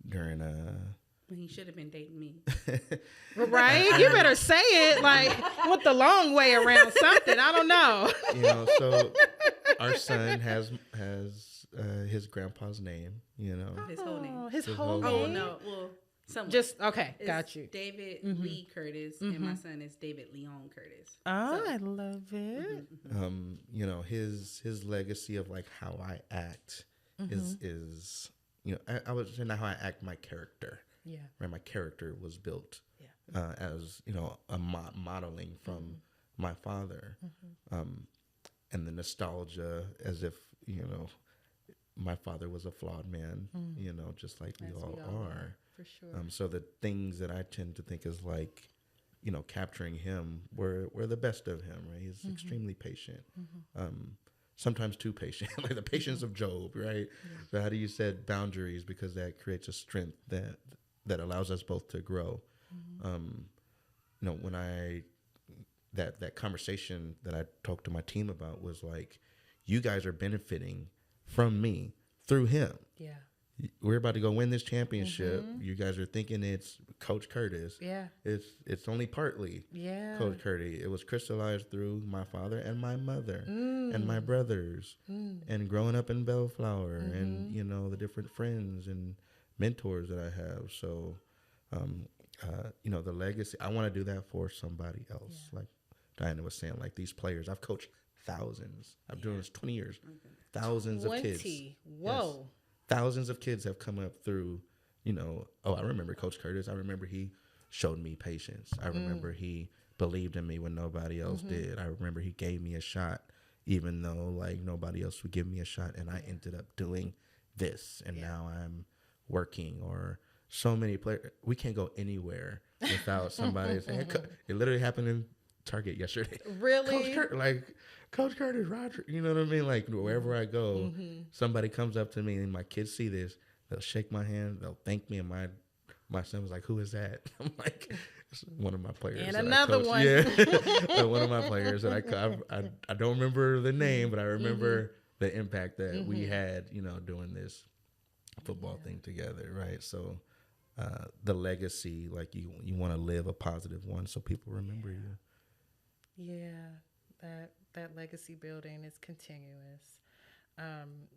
during when he should have been dating me. Right? You better say it, like, with the long way around something. I don't know. So our son has his grandpa's name, His whole name. His whole name? Oh, no. Well, somewhat. Just, okay, It's got you. David Lee Curtis, and my son is David Leon Curtis. Oh, so. I love it. His legacy of, like, how I act is I would say not how I act, my character. Yeah. Right. My character was built as, a modeling from my father. And the nostalgia as if, my father was a flawed man, just like we all are. For sure. So the things that I tend to think is like, capturing him were the best of him, right? He's extremely patient. Sometimes too patient, like the patience of Job, right? Yeah. So how do you set boundaries? Because that creates a strength that allows us both to grow. When I that conversation that I talked to my team about was like, you guys are benefiting from me through him. Yeah. We're about to go win this championship. You guys are thinking it's Coach Curtis. Yeah. It's only partly Coach Curtis. It was crystallized through my father and my mother and my brothers and growing up in Bellflower and, you know, the different friends and mentors that I have. So, you know, the legacy, I want to do that for somebody else. Like Diana was saying, like these players, I've coached thousands. I've been doing this 20 years. Thousands of kids. Whoa. Yes. Thousands of kids have come up through, you know, I remember Coach Curtis. I remember he showed me patience. I remember he believed in me when nobody else did. I remember he gave me a shot, even though like nobody else would give me a shot. And I ended up doing this. And now I'm working. Or so many players. We can't go anywhere without somebody saying, it literally happened in Target yesterday. Really? Coach Curtis, Raudric, you know what I mean? Like wherever I go, somebody comes up to me and my kids see this, they'll shake my hand, they'll thank me, and my son was like, "Who is that?" I'm like, "It's one of my players." And another one. Yeah, one of my players that I don't remember the name, but I remember the impact that we had, you know, doing this football thing together, right? So the legacy, like you want to live a positive one, so people remember you. Yeah, that legacy building is continuous.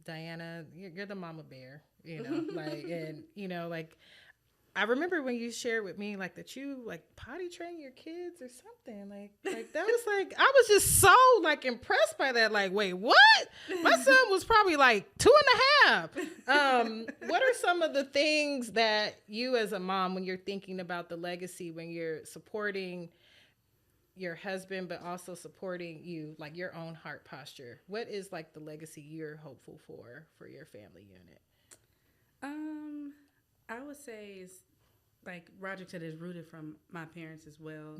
Diana, you're the mama bear, you know, like, and you know, like, I remember when you shared with me, like, that you like potty train your kids or something, like that was like, I was just so like impressed by that. Like, wait, what? My son was probably like 2.5. What are some of the things that you as a mom, when you're thinking about the legacy, when you're supporting your husband, but also supporting you, like your own heart posture, what is like the legacy you're hopeful for your family unit? I would say is like Raudric said, is rooted from my parents as well.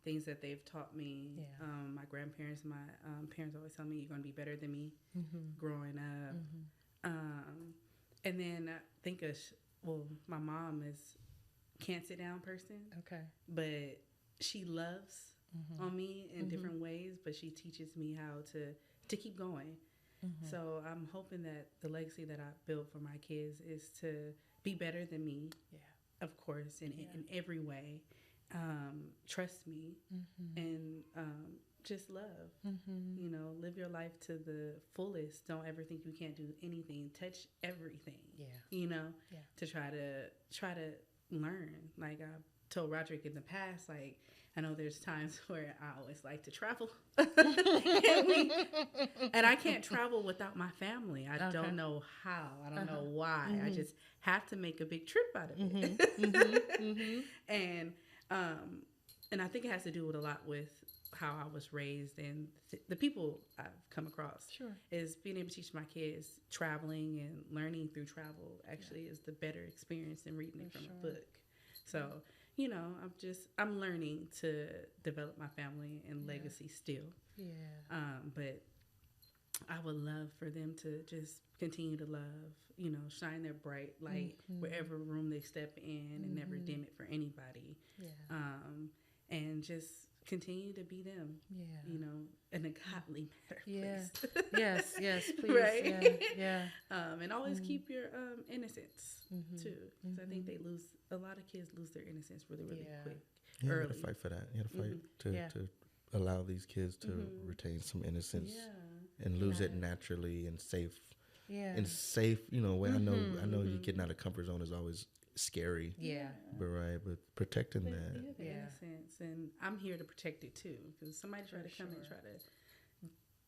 Things that they've taught me. My grandparents, my parents always tell me, "You're going to be better than me." Growing up, and then I think my mom can't sit down person. Okay, but she loves on me in different ways, but she teaches me how to keep going. So I'm hoping that the legacy that I built for my kids is to be better than me, of course, in every way. Trust me, and just love. You know, live your life to the fullest. Don't ever think you can't do anything. Touch everything. You know, to try to learn. Like I told Raudric in the past, like, I know there's times where I always like to travel. And I can't travel without my family. I don't know how. I don't know why. I just have to make a big trip out of it. And I think it has to do with a lot with how I was raised and the people I've come across. Is being able to teach my kids traveling and learning through travel actually is the better experience than reading it from a book. So, you know, I'm learning to develop my family and legacy still. But I would love for them to just continue to love, you know, shine their bright light wherever room they step in and never dim it for anybody. And just continue to be them, you know, in a godly manner. Yes, please. Right? And always keep your innocence, too. Because I think a lot of kids lose their innocence really, really quick. You got to fight for that. You got to fight to allow these kids to retain some innocence and lose it naturally and safe. In safe, you know, way. I know you getting out of comfort zone is always scary. But protecting that. The innocence, and I'm here to protect it too. Because somebody try to come and try to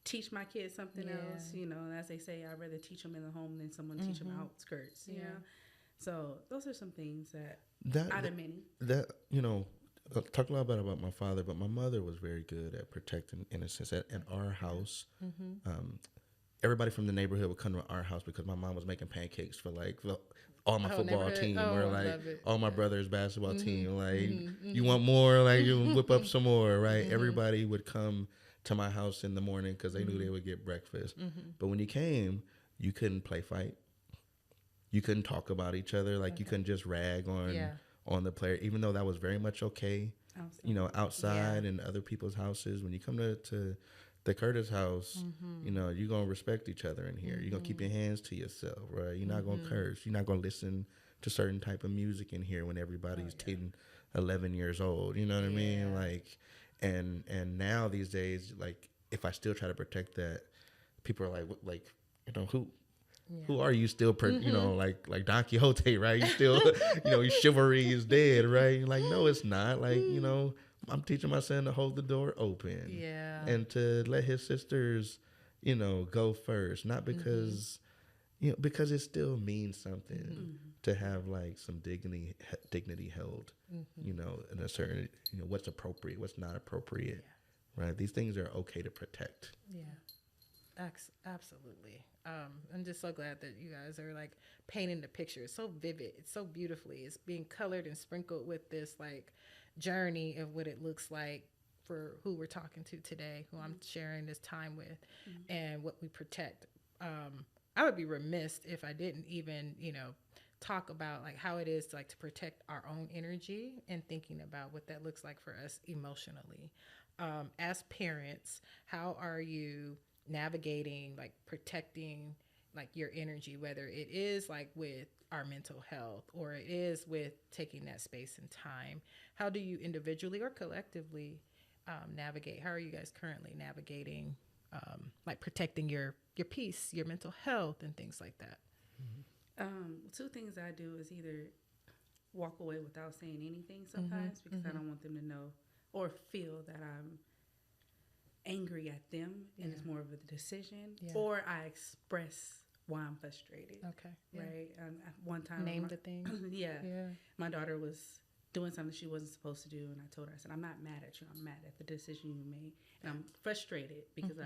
teach my kids something else. You know, and as they say, I'd rather teach them in the home than someone teach them outskirts. You know, so those are some things that out of many that you know. Talk a lot about my father, but my mother was very good at protecting innocence. At our house, everybody from the neighborhood would come to our house because my mom was making pancakes for like all my football team or like all my brother's basketball team. Like, you want more? Like, you whip up some more, right? Everybody would come to my house in the morning because they knew they would get breakfast. But when you came, you couldn't play fight. You couldn't talk about each other. Like, you couldn't just rag on the player, even though that was very much okay. outside and other people's houses. When you come to the Curtis house, you're going to respect each other in here. You're going to keep your hands to yourself, right? You're not going to curse. You're not going to listen to certain type of music in here when everybody's 10, 11 years old. You know what I mean? Like, and now these days, like, if I still try to protect that, people are like, who are you still, like Don Quixote, right? You still, your chivalry is dead, right? Like, no, it's not. Like, I'm teaching my son to hold the door open. Yeah. And to let his sisters, go first. Not because, because it still means something to have like some dignity held, in a certain, what's appropriate, what's not appropriate, right? These things are okay to protect. Yeah, absolutely. I'm just so glad that you guys are like painting the picture. It's so vivid. It's so beautifully. It's being colored and sprinkled with this like journey of what it looks like for who we're talking to today, who I'm sharing this time with, and what we protect. I would be remiss if I didn't even, talk about like how it is to, like, to protect our own energy and thinking about what that looks like for us emotionally. As parents, how are you navigating, like, protecting like your energy, whether it is like with our mental health or it is with taking that space and time? How do you individually or collectively navigate? How are you guys currently navigating like protecting your peace, your mental health, and things like that? Two things I do is either walk away without saying anything sometimes because I don't want them to know or feel that I'm angry at them and it's more of a decision, or I express why I'm frustrated. Okay. Right. One time, name the thing. My daughter was doing something she wasn't supposed to do, and I told her, I said, I'm not mad at you. I'm mad at the decision you made, and I'm frustrated because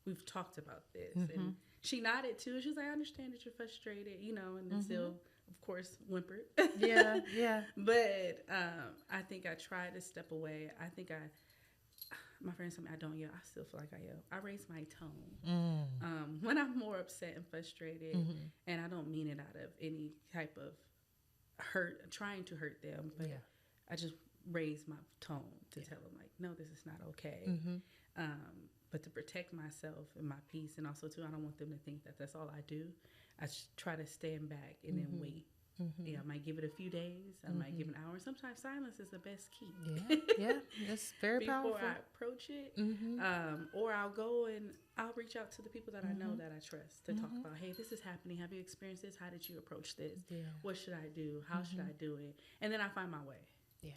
we've talked about this, and she nodded too. She was like, I understand that you're frustrated, and then still, of course, whimpered. Yeah. But I think I tried to step away. I think my friends told me I don't yell. I still feel like I yell. I raise my tone when I'm more upset and frustrated, and I don't mean it out of any type of hurt, trying to hurt them, but I just raise my tone to tell them, like, no, this is not okay. But to protect myself and my peace, and also too, I don't want them to think that that's all I do. I try to stand back and then wait. I might give it a few days. I might give an hour. Sometimes silence is the best key. Yeah, that's very powerful. Before I approach it, or I'll go and I'll reach out to the people that I know that I trust to talk about, hey, this is happening. Have you experienced this? How did you approach this? What should I do? How should I do it? And then I find my way. Yeah,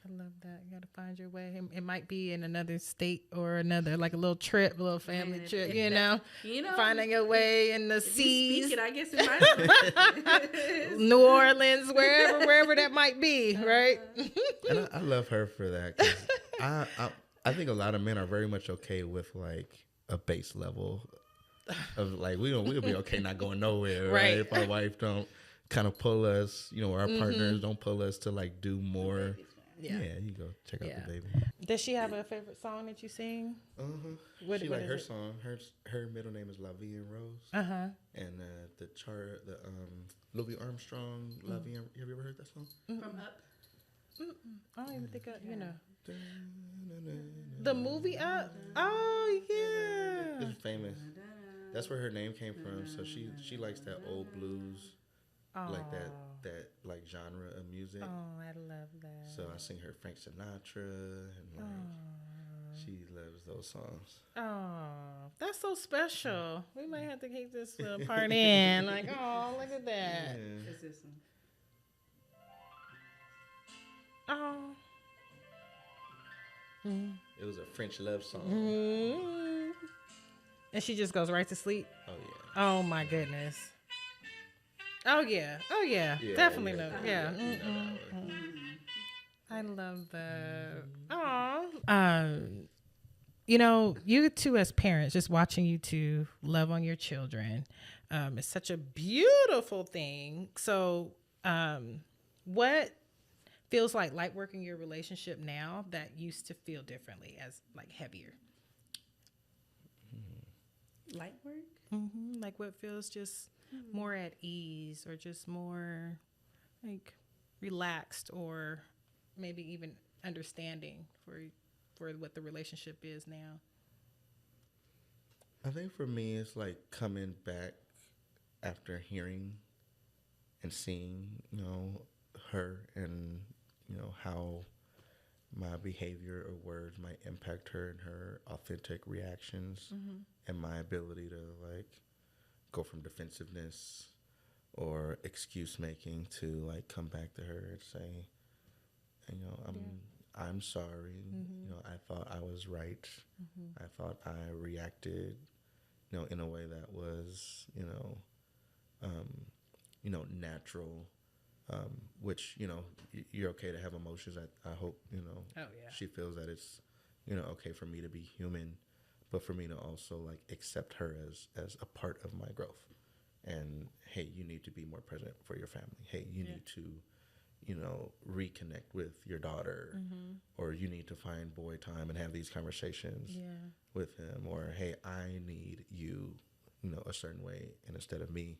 I love that. You got to find your way. It might be in another state or another, like a little trip, a little family trip, finding your way in the seas. I guess it might New Orleans, wherever that might be, right? And I love her for that. 'Cause I think a lot of men are very much okay with like a base level of like, we'll be okay not going nowhere, right? If our wife don't kind of pull us, or our partners don't pull us to like do more. Yeah, you go check out the baby. Does she have a favorite song that you sing? She like her song. Her middle name is La Vie en Rose. And the Louis Armstrong, La Vie en, have you ever heard that song? From Up. I don't even think the movie Up. Oh yeah, it's famous. That's where her name came from. So she likes that old blues. Like that like genre of music. Oh, I love that. So I sing her Frank Sinatra, and like she loves those songs. Oh, that's so special. We might have to keep this part in. Like, oh, look at that. It's this one. Oh. It was a French love song. And she just goes right to sleep. Oh yeah. Oh my goodness. Oh yeah. Definitely love. Yeah. I love that. Aw. You two as parents, just watching you two love on your children, is such a beautiful thing. So, what feels like light work in your relationship now that used to feel differently, as like heavier? Light work? Like what feels just more at ease or just more like relaxed or maybe even understanding for what the relationship is now? I think for me, it's like coming back after hearing and seeing, her and, how my behavior or words might impact her and her authentic reactions and my ability to like go from defensiveness or excuse making to like come back to her and say, I'm sorry. I thought I was right. I thought I reacted, in a way that was, natural. Which, you're okay to have emotions. I hope, she feels that it's, okay for me to be human, but for me to also like accept her as a part of my growth. And hey, you need to be more present for your family. Hey, you need to, reconnect with your daughter, or you need to find boy time and have these conversations with him. Or hey, I need you, a certain way, and instead of me,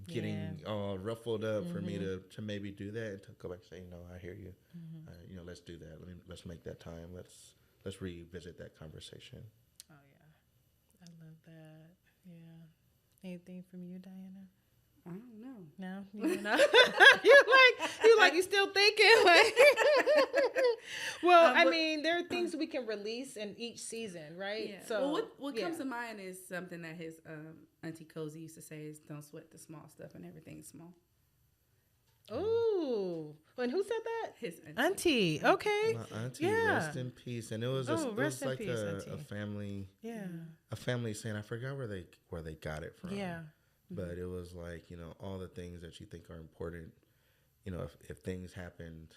getting all ruffled up for me to maybe do that and to go back and say, I hear you. Let's do that. Let's make that time. Let's revisit that conversation. Oh yeah, I love that. Yeah. Anything from you, Dianna? I don't know. No, you know. you still thinking like. Well, I mean, there are things we can release in each season, right? Yeah. So well, what comes to mind is something that his Auntie Cozy used to say is, "Don't sweat the small stuff, and everything's small." Ooh, and who said that? His auntie. Okay. My auntie, rest in peace. And it was like peace, a family, a family saying. I forgot where they got it from. Yeah. But it was like, all the things that you think are important, if things happened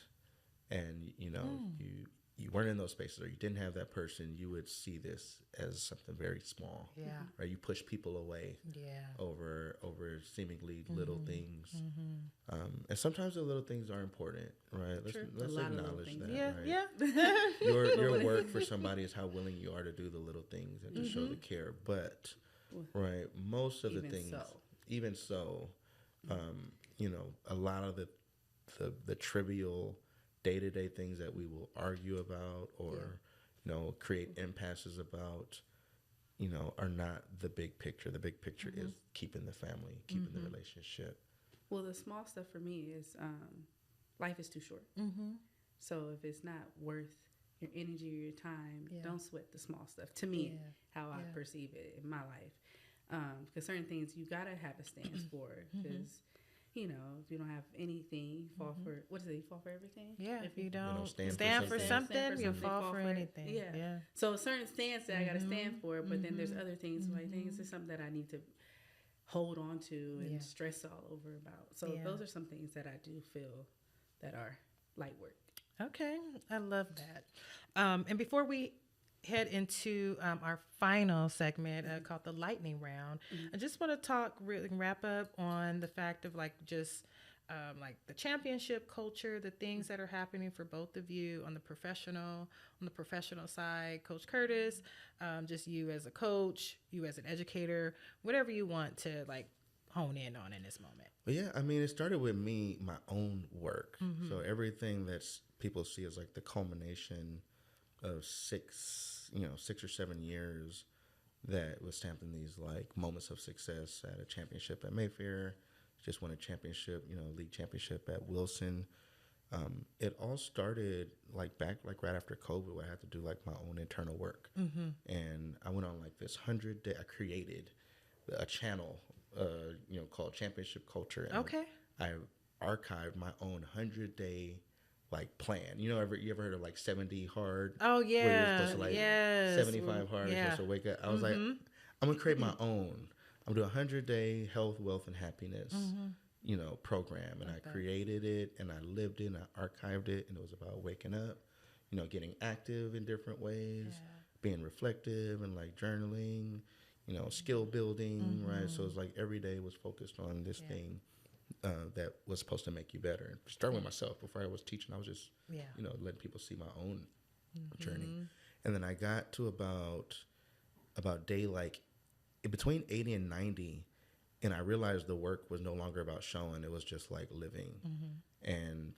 and, you weren't in those spaces or you didn't have that person, you would see this as something very small. Yeah. Right? You push people away over seemingly little things. And sometimes the little things are important, right? Let's acknowledge that. Yeah. Right? Yeah. Your work for somebody is how willing you are to do the little things and to show the care. But right, most of the things, even so, a lot of the trivial day-to-day things that we will argue about or create impasses about, are not the big picture. The big picture is keeping the family, keeping the relationship. Well, the small stuff for me is life is too short. So if it's not worth your energy or your time, don't sweat the small stuff. To me, how I perceive it in my life, because certain things you gotta have a stance for. Because if you don't have anything, you fall for what is it? You fall for everything. Yeah, if you don't stand for something, you fall for anything. Yeah. So a certain stance that I gotta stand for, but then there's other things like things is something that I need to hold on to and stress all over about. So those are some things that I do feel that are light work. Okay, I love that. And before we head into our final segment called the lightning round, I just want to wrap up on the fact of like just like the championship culture, the things that are happening for both of you on the professional side, Coach Curtis, just you as a coach, you as an educator, whatever you want to like hone in on in this moment. Well, yeah, I mean, it started with me, my own work. So everything that's people see as like the culmination of 6 or 7 years that was stamped in these like moments of success at a championship at Mayfair, just won a championship, league championship at Wilson. It all started like right after COVID, where I had to do like my own internal work. And I went on like this 100-day, I created a channel, called Championship Culture. And I archived my own 100-day like plan. You ever heard of like 70 hard? Oh yeah. Where you're supposed to like 75 hard, you're supposed to wake up. I was like, I'm gonna create my own. I'm gonna do a 100-day health, wealth, and happiness, program. And I created it and I lived it and I archived it, and it was about waking up, getting active in different ways, being reflective and like journaling, skill building, right? So it's like every day was focused on this thing that was supposed to make you better. Starting with myself, before I was teaching, I was just, letting people see my own journey. And then I got to about day like between 80 and 90, And I realized the work was no longer about showing; it was just like living, and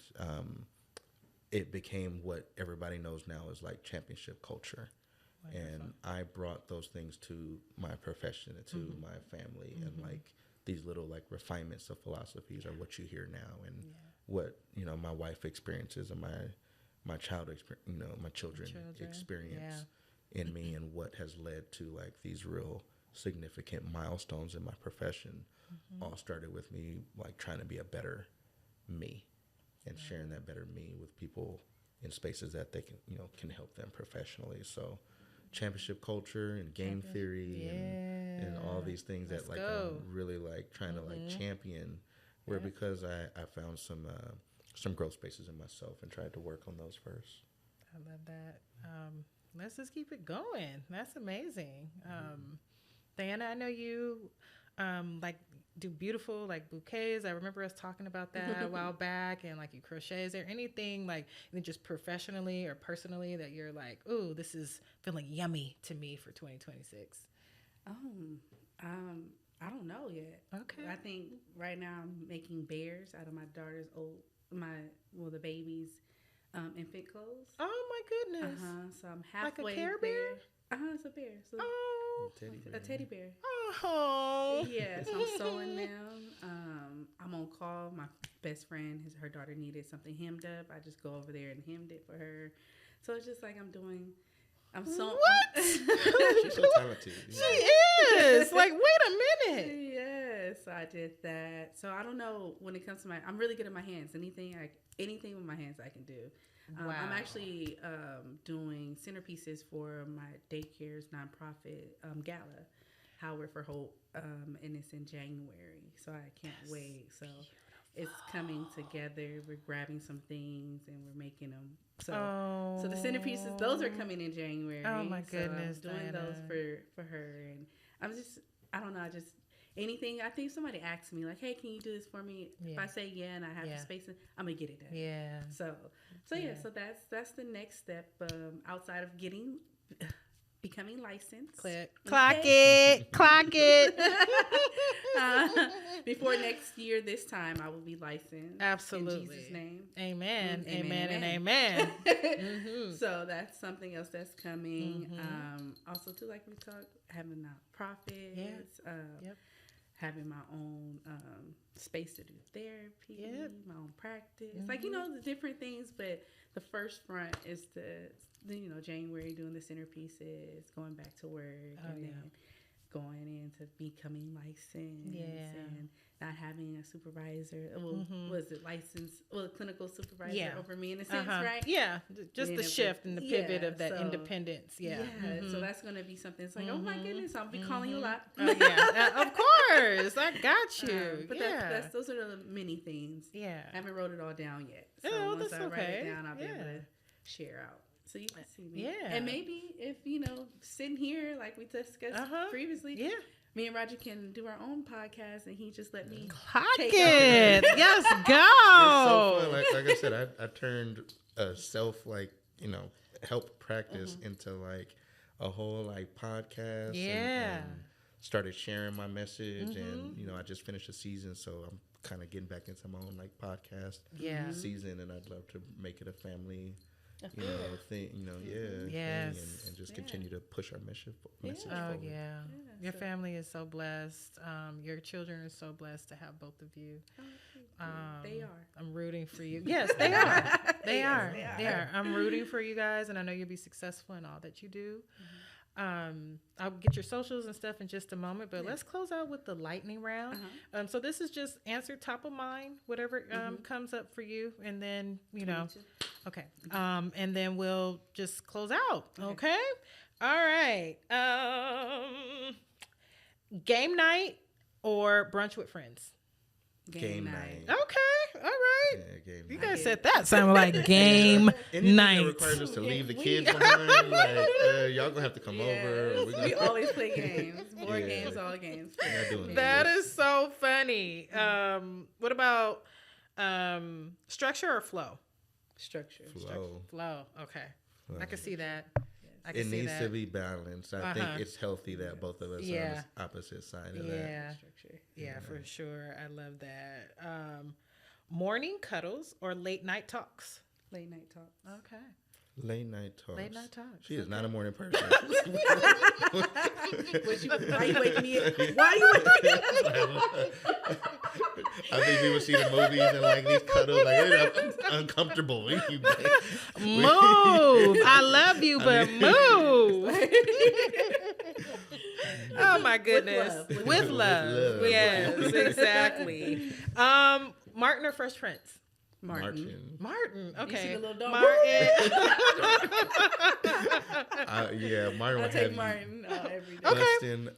it became what everybody knows now is like championship culture. Wonderful. And I brought those things to my profession and to my family, and like these little like refinements of philosophies are what you hear now, and what my wife experiences and my children experience in me, and what has led to like these real significant milestones in my profession. All started with me like trying to be a better me, and sharing that better me with people in spaces that they can help them professionally. So championship culture and game theory and all these things that like I'm really like trying to like champion, where because I found some growth spaces in myself and tried to work on those first. I love that. Let's just keep it going. That's amazing. Dianna, I know you like do beautiful like bouquets. I remember us talking about that a while back, and like you crochet. Is there anything like just professionally or personally that you're like, ooh, this is feeling yummy to me for 2026? I don't know yet. Okay. I think right now I'm making bears out of my daughter's the baby's infant clothes. Oh my goodness. So I'm halfway like a Care Bear? It's a bear. So a teddy bear. Oh. Yeah, so I'm sewing them. I'm on call. My best friend, her daughter needed something hemmed up. I just go over there and hemmed it for her. So it's just like I'm so what? She's so talented. She is. Like, wait a minute. Yes, I did that. So I don't know when it comes to I'm really good at my hands. Anything with my hands I can do. Wow. I'm actually doing centerpieces for my daycare's nonprofit gala, Howard for Hope, and it's in January. So I can't wait. So it's coming together. We're grabbing some things and we're making them. So the centerpieces, those are coming in January. Oh my goodness! So I'm doing those for her, and I don't know. Anything. I think somebody asked me like, "Hey, can you do this for me?" Yeah. If I say yeah and I have the space, I'm gonna get it done. Yeah. So that's the next step outside of becoming licensed. Clock it. Before next year, this time I will be licensed. Absolutely. In Jesus' name. Amen. Amen. So that's something else that's coming. Also, too, like we talked, having nonprofits. Having my own space to do therapy, my own practice, like the different things. But the first front is the January doing the centerpieces, going back to work, then going into becoming licensed, and not having a supervisor. Well, was it licensed? Well, a clinical supervisor over me in a sense, right? Yeah, just the shift and the pivot of that independence. So that's going to be something. It's like, oh my goodness, I'll be calling you a lot. Of course, I got you. But those are the many things. Yeah, I haven't wrote it all down yet. So once I write it down, I'll be able to share out. So you can see me. Yeah. And maybe if, sitting here, like we discussed previously, me and Roger can do our own podcast, and he just let me clock it. Yes, go. It's so fun. Like I said, I turned a self, help practice into, a whole, podcast. And started sharing my message. And, I just finished a season, so I'm kind of getting back into my own, podcast season. And I'd love to make it a family thing, and just continue to push our message forward. Your family is so blessed. Your children are so blessed to have both of you. They are. I'm rooting for you. Yes, they are. They are. I'm rooting for you guys, and I know you'll be successful in all that you do. I'll get your socials and stuff in just a moment, but let's close out with the lightning round. So this is just answer top of mind, whatever comes up for you, and then okay, and then we'll just close out. Okay? All right. Game night or brunch with friends? Game night. Okay, all right. Yeah, game You night. guys said that sounded like game Anything night. that requires us to leave the kids behind, y'all gonna have to come over. We always play games, board games, all games. That is so funny. What about structure or flow? Structure. Flow. Okay, I can see that. It needs to be balanced. I think it's healthy that both of us are on the opposite side of that. Yeah, for sure. I love that. Morning cuddles or late night talks? Late night talks. Okay. Late night talks. Late night talks. She is not a morning person. Why you waking me up? Why you waking me up? I think people see the movies and like these cuddles, like it's uncomfortable. Move. I love you, but move. Oh my goodness. With love. Yes, exactly. Martin or Fresh Prince? Martin. Okay. You see the little dog? Martin. Martin. I take Martin every day. Dustin.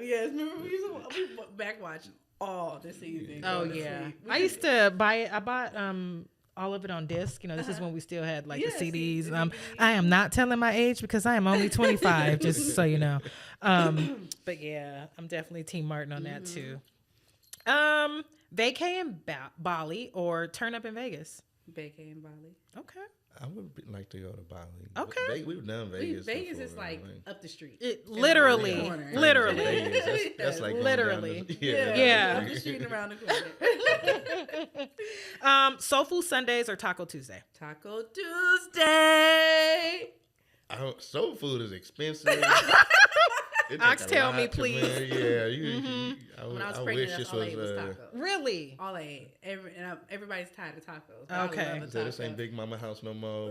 Yes, remember we back watching all the season. Oh yeah. I used to buy it. I bought all of it on disc. This is when we still had like the CDs. I am not telling my age because I am only 25, just so you know. But yeah, I'm definitely Team Martin on that too. Vacay in Bali or turn up in Vegas? Vacay in Bali. Okay. I would like to go to Bali. Okay. We've done Vegas. Vegas before, is like up the street. Literally. That's like literally. Up the street and around the corner. Soul Food Sundays or Taco Tuesday? Taco Tuesday. Soul food is expensive. Oxtail me, please. When I was pregnant, that's all I ate was tacos. Really? All I ate. Everybody's tired of tacos. Okay. So this ain't Big Mama house no more.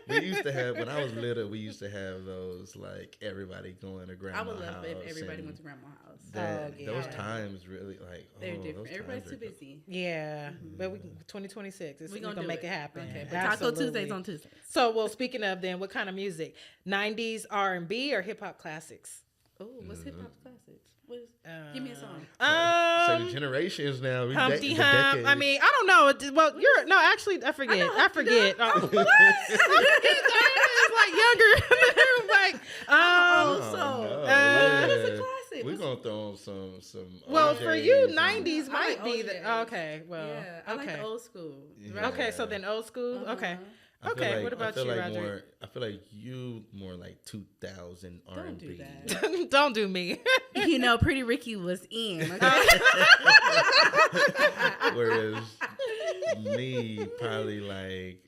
We used to have, when I was little, we used to have those, like, everybody going to grandma's house. I would love if everybody went to grandma's house. Those times really, like, they're different. Everybody's too busy. Yeah. But 2026, we're going to make it happen. Okay. Taco Tuesdays on Tuesdays. So, well, speaking of then, what kind of music? 90s R&B or hip-hop classics? Oh, what's hip-hop classics? Give me a song. So the generations now. Humpty Hump. I mean, I don't know. Well, actually, I forget. I forget. It's like younger. Like, it's a classic. We're going to throw on some. Well, RJs for you, 90s might be the. Okay, well. Yeah, I like the old school. Yeah. Okay, so then old school. Okay. Okay, what about you, Raudric? I feel like you more like 2000 R&B. Don't do that. Don't do me. Pretty Ricky was in. Whereas me, probably like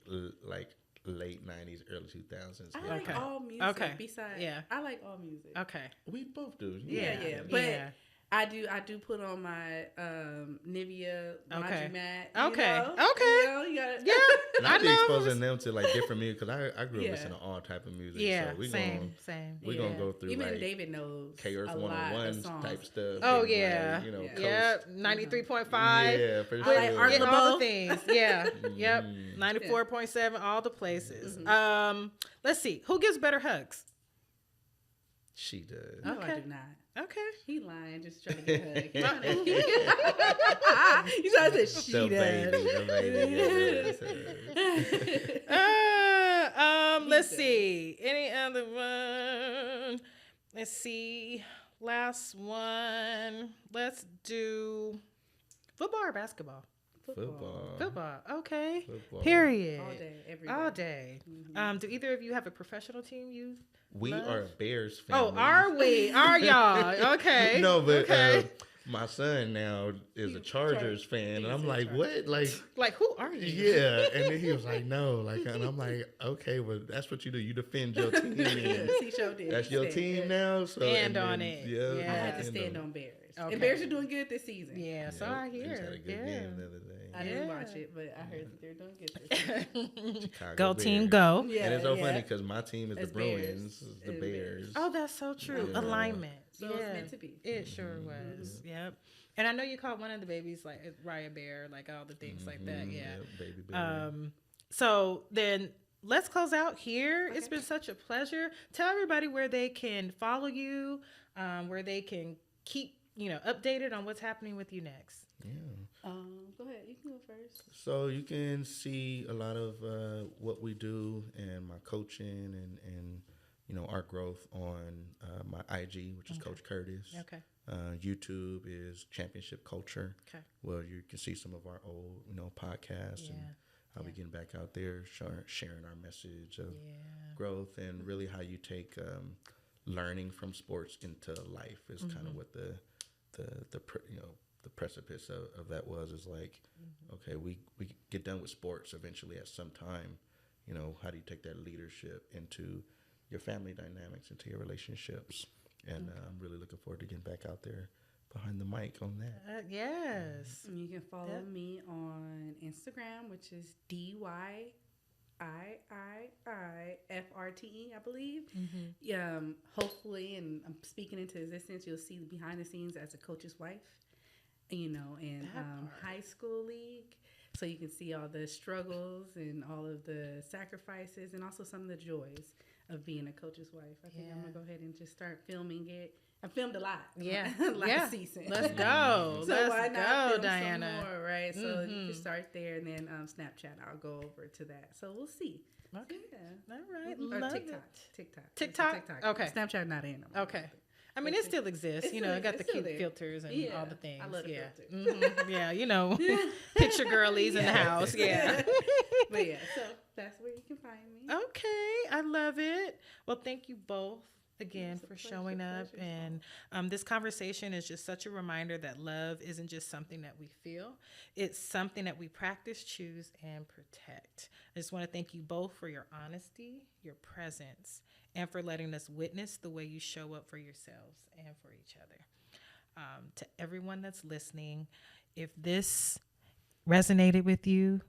late 90s, early 2000s. I like all music. Okay. Besides, I like all music. Okay. We both do. Yeah. But I do put on my Nivea laundry mat. Okay. You gotta, And I be exposing them to like different music because I grew up listening to all type of music. Yeah, so same. We're gonna go through even like David knows K-Earth 101 type stuff. Oh and, yeah, like, 93.5. Yeah, for sure. Like Art all the things. Yeah. Yep. 94.7. All the places. Let's see. Who gives better hugs? She does. No, I do not. Okay. He lying, just trying to get a hug. You trying to say she does. Let's see. Any other one? Let's see. Last one. Let's do football or basketball? Football. Okay. Football. Period. All day, every day. All day. Do either of you have a professional team you We love? are a Bears family. Oh, are we? Are y'all? Okay. No, but my son now is a Chargers fan, and I'm like, what? Like, who are you? Yeah, and then he was like, no, and I'm like, okay, well, that's what you do. You defend your team. That's your team now. So stand on it. Yeah, I had to stand on Bears. Okay. And Bears are doing good this season. Yeah, so I hear. Just had a good game the other day. I didn't watch it, but I heard that they're doing good this season. Go Bears. team, go. Yeah, and it's so funny because my team is the Bruins, the Bears. Oh, that's so true. Yeah. Alignment. So it's meant to be. It sure was. Yep. And I know you called one of the babies like Raya Bear, like all the things like that. Yeah. Baby bear. So then let's close out here. Okay. It's been such a pleasure. Tell everybody where they can follow you, where they can keep updated on what's happening with you next. Yeah. Go ahead. You can go first. So you can see a lot of what we do and my coaching and our growth on my IG, which is Coach Curtis. Okay. YouTube is Championship Culture. Okay. Well, you can see some of our old, podcasts. How we getting back out there, sharing our message of growth, and really how you take learning from sports into life is kind of what the precipice of that was. Is like, okay, we get done with sports eventually at some time. How do you take that leadership into your family dynamics, into your relationships? And I'm really looking forward to getting back out there behind the mic on that. Yes. You can follow me on Instagram, which is DYIIIFRTE, I believe. Hopefully, and I'm speaking into existence, you'll see behind the scenes as a coach's wife, in high school league. So you can see all the struggles and all of the sacrifices and also some of the joys of being a coach's wife. I think I'm going to go ahead and just start filming it. I filmed a lot. Last season. Let's go. So why not film Dianna. some more, right? So you can start there, and then Snapchat, I'll go over to that. So we'll see. Okay. Yeah. All right. Or Love TikTok. it. TikTok? Okay. Snapchat not in. Okay. I mean, it still exists. It got the cute filters and all the things. I love the filters. Picture girlies in the house. Yeah. But so that's where you can find me. Okay. I love it. Well, thank you both again for showing up. And this conversation is just such a reminder that love isn't just something that we feel. It's something that we practice, choose, and protect. I just want to thank you both for your honesty, your presence, and for letting us witness the way you show up for yourselves and for each other. To everyone that's listening, if this resonated with you,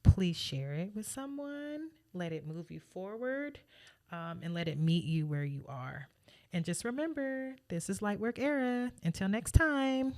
please share it with someone. Let it move you forward, and let it meet you where you are. And just remember, this is Lightwork Era. Until next time,